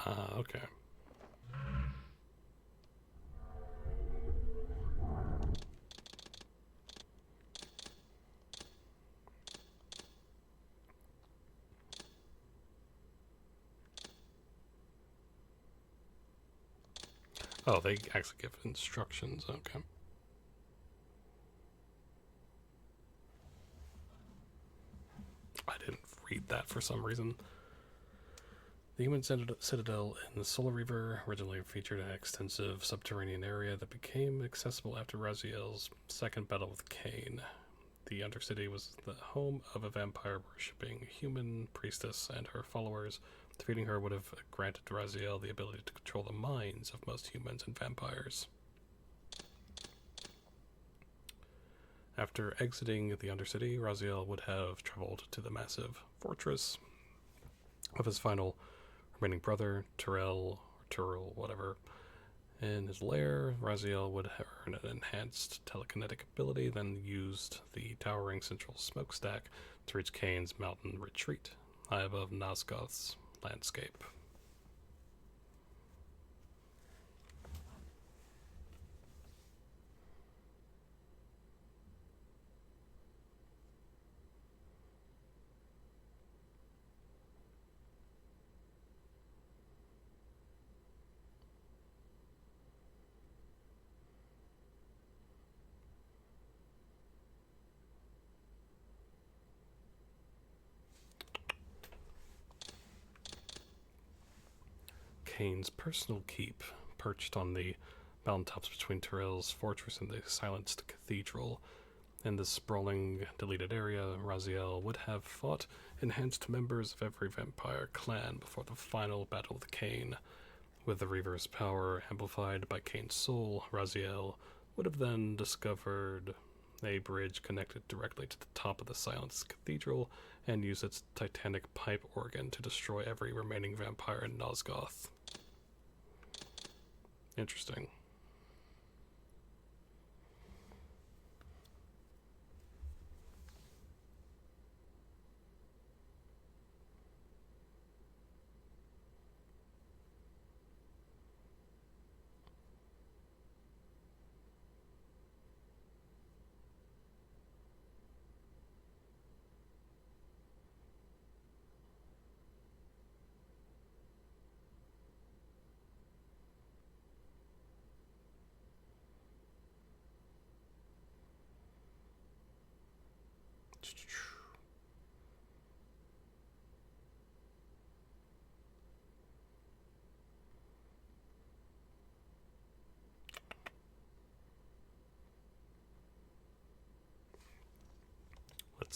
Okay. Oh, they actually give instructions, okay. I didn't read that for some reason. The human citadel in the Solar Reaver originally featured an extensive subterranean area that became accessible after Raziel's second battle with Kain. The Undercity was the home of a vampire-worshipping human priestess and her followers. Defeating her would have granted Raziel the ability to control the minds of most humans and vampires. After exiting the Undercity, Raziel would have traveled to the massive fortress of his final remaining brother, Tyrell, whatever. In his lair, Raziel would earn an enhanced telekinetic ability, then used the towering central smokestack to reach Kain's mountain retreat, high above Nosgoth's landscape. Kain's personal keep, perched on the mountaintops between Tyrell's fortress and the silenced cathedral. In this sprawling, deleted area, Raziel would have fought enhanced members of every vampire clan before the final battle with Kain. With the Reaver's power amplified by Kain's soul, Raziel would have then discovered a bridge connected directly to the top of the silenced cathedral and used its titanic pipe organ to destroy every remaining vampire in Nosgoth. Interesting.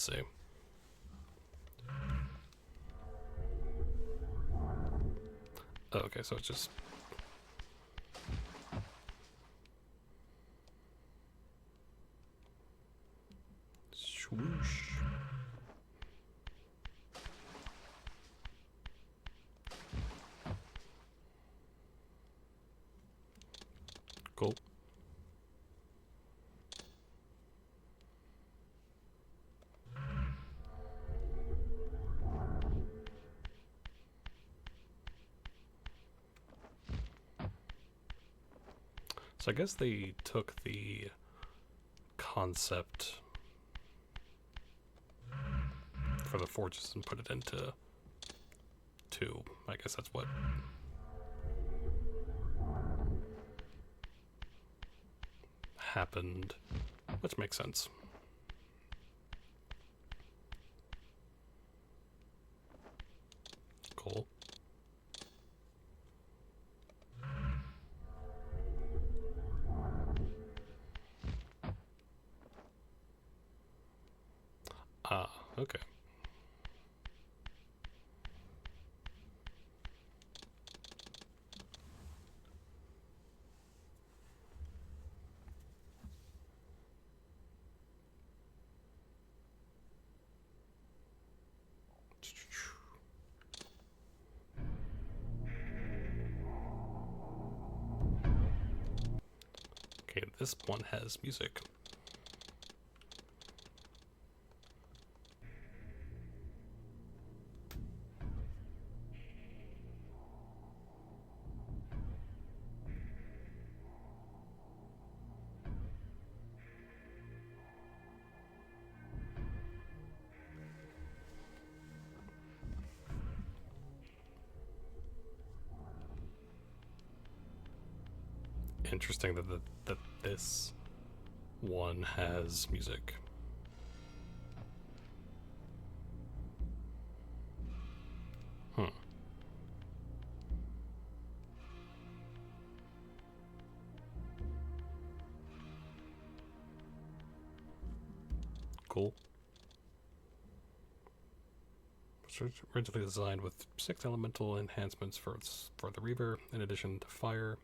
Let's see. Oh, okay, so it's just... Swoosh. Cool. So I guess they took the concept for the forges and put it into 2. I guess that's what... happened, which makes sense. Cool. Ah, okay. Okay, this one has music. Interesting that this one has music. Cool. It's originally designed with 6 elemental enhancements for the Reaver, in addition to fire.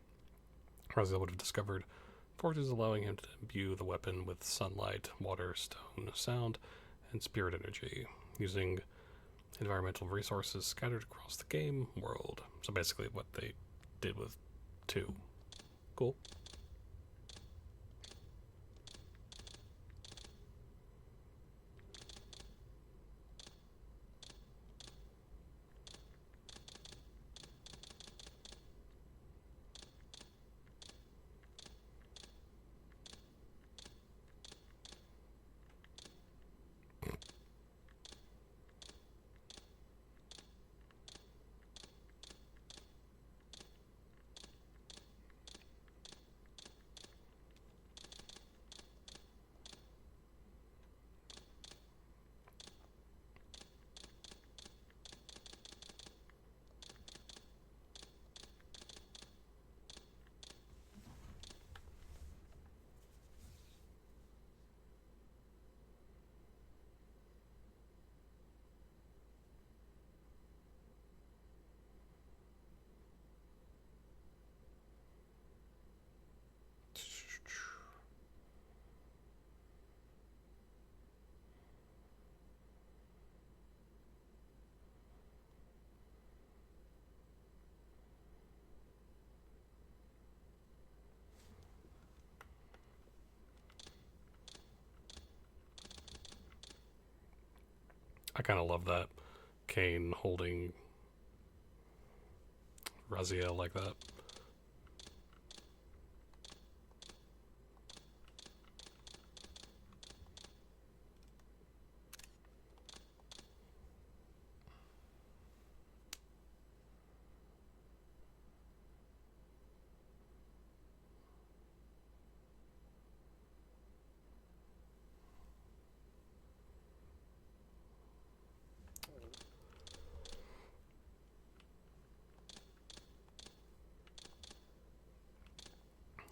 Raziel would have discovered forges allowing him to imbue the weapon with sunlight, water, stone, sound, and spirit energy, using environmental resources scattered across the game world. So basically what they did with 2. Cool. I kind of love that. Kain holding Raziel like that.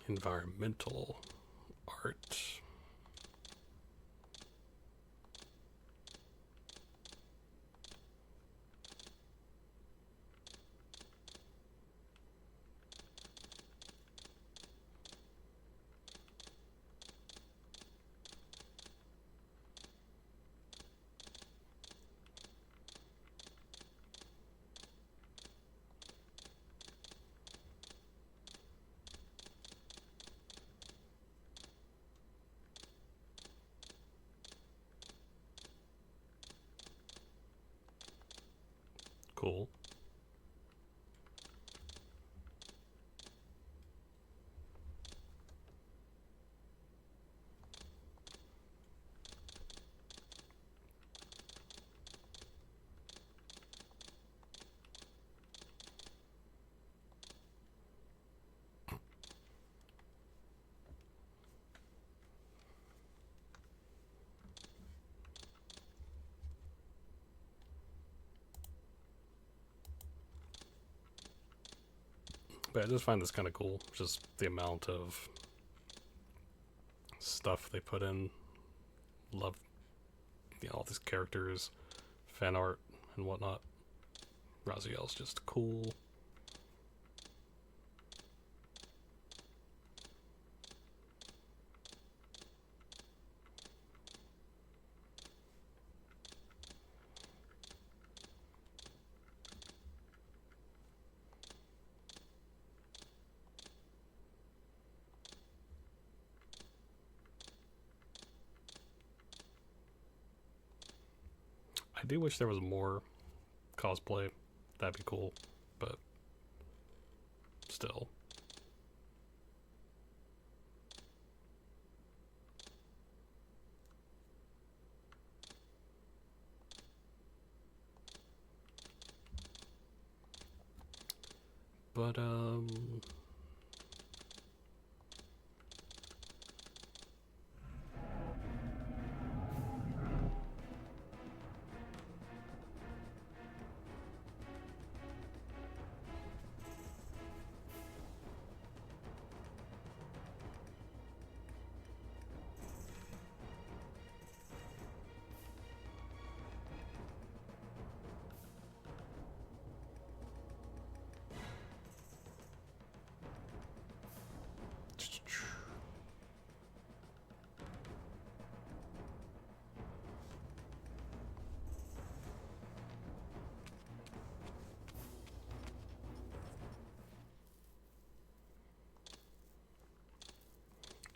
Environmental art. Cool. But I just find this kind of cool, just the amount of stuff they put in. Love, all these characters, fan art, and whatnot. Raziel's just cool. I do wish there was more cosplay. That'd be cool, but still. But,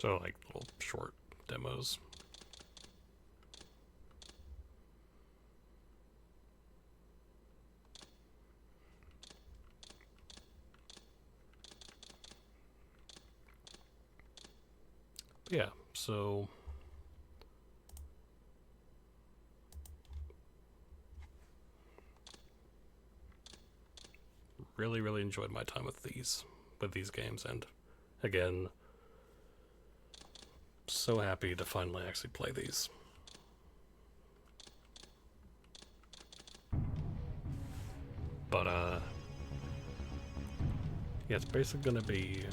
so like little short demos. Yeah, so really enjoyed my time with these games, and again, so happy to finally actually play these. But yeah, it's basically gonna be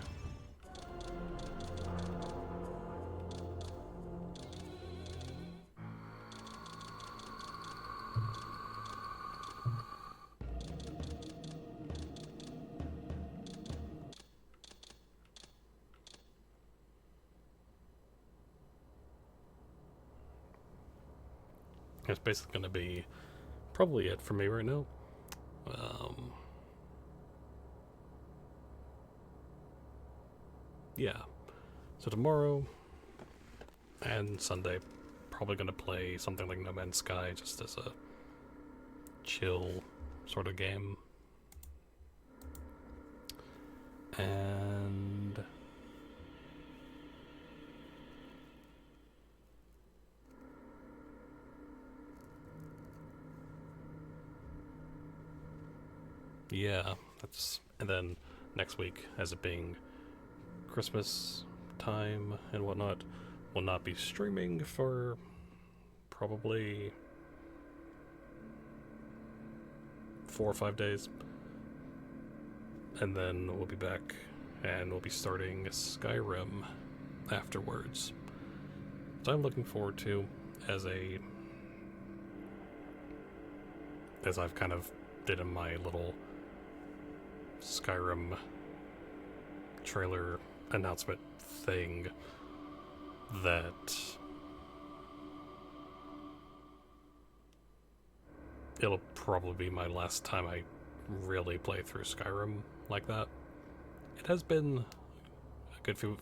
gonna be probably it for me right now. Yeah, so tomorrow and Sunday, probably gonna play something like No Man's Sky just as a chill sort of game. And yeah, and then next week, as it being Christmas time and whatnot, will not be streaming for probably 4 or 5 days. And then we'll be back and we'll be starting Skyrim afterwards. So I'm looking forward to, as I've kind of did in my little Skyrim trailer announcement thing, that it'll probably be my last time I really play through Skyrim like that. It has been a good few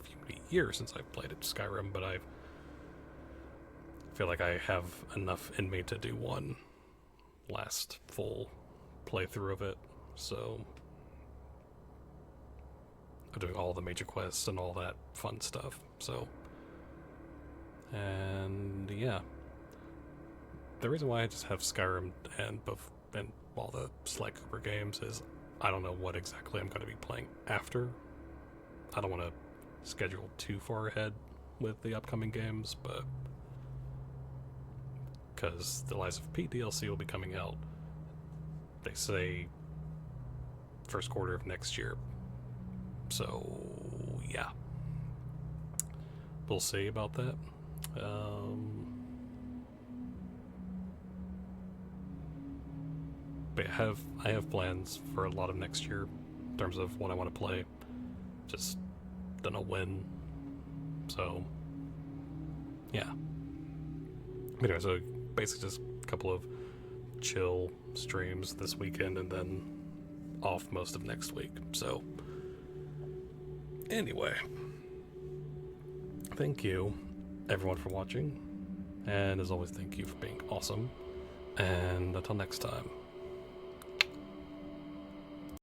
years since I've played Skyrim, but I feel like I have enough in me to do one last full playthrough of it, so I'm doing all the major quests and all that fun stuff. So, and yeah, the reason why I just have Skyrim and all the Sly Cooper games is I don't know what exactly I'm going to be playing after. I don't want to schedule too far ahead with the upcoming games, but because the Lies of P DLC will be coming out, they say first quarter of next year. So yeah, we'll see about that. But I have plans for a lot of next year in terms of what I want to play. Just don't know when. So yeah. Anyway, so basically just a couple of chill streams this weekend and then off most of next week. So anyway, thank you everyone for watching, and as always, thank you for being awesome, and until next time.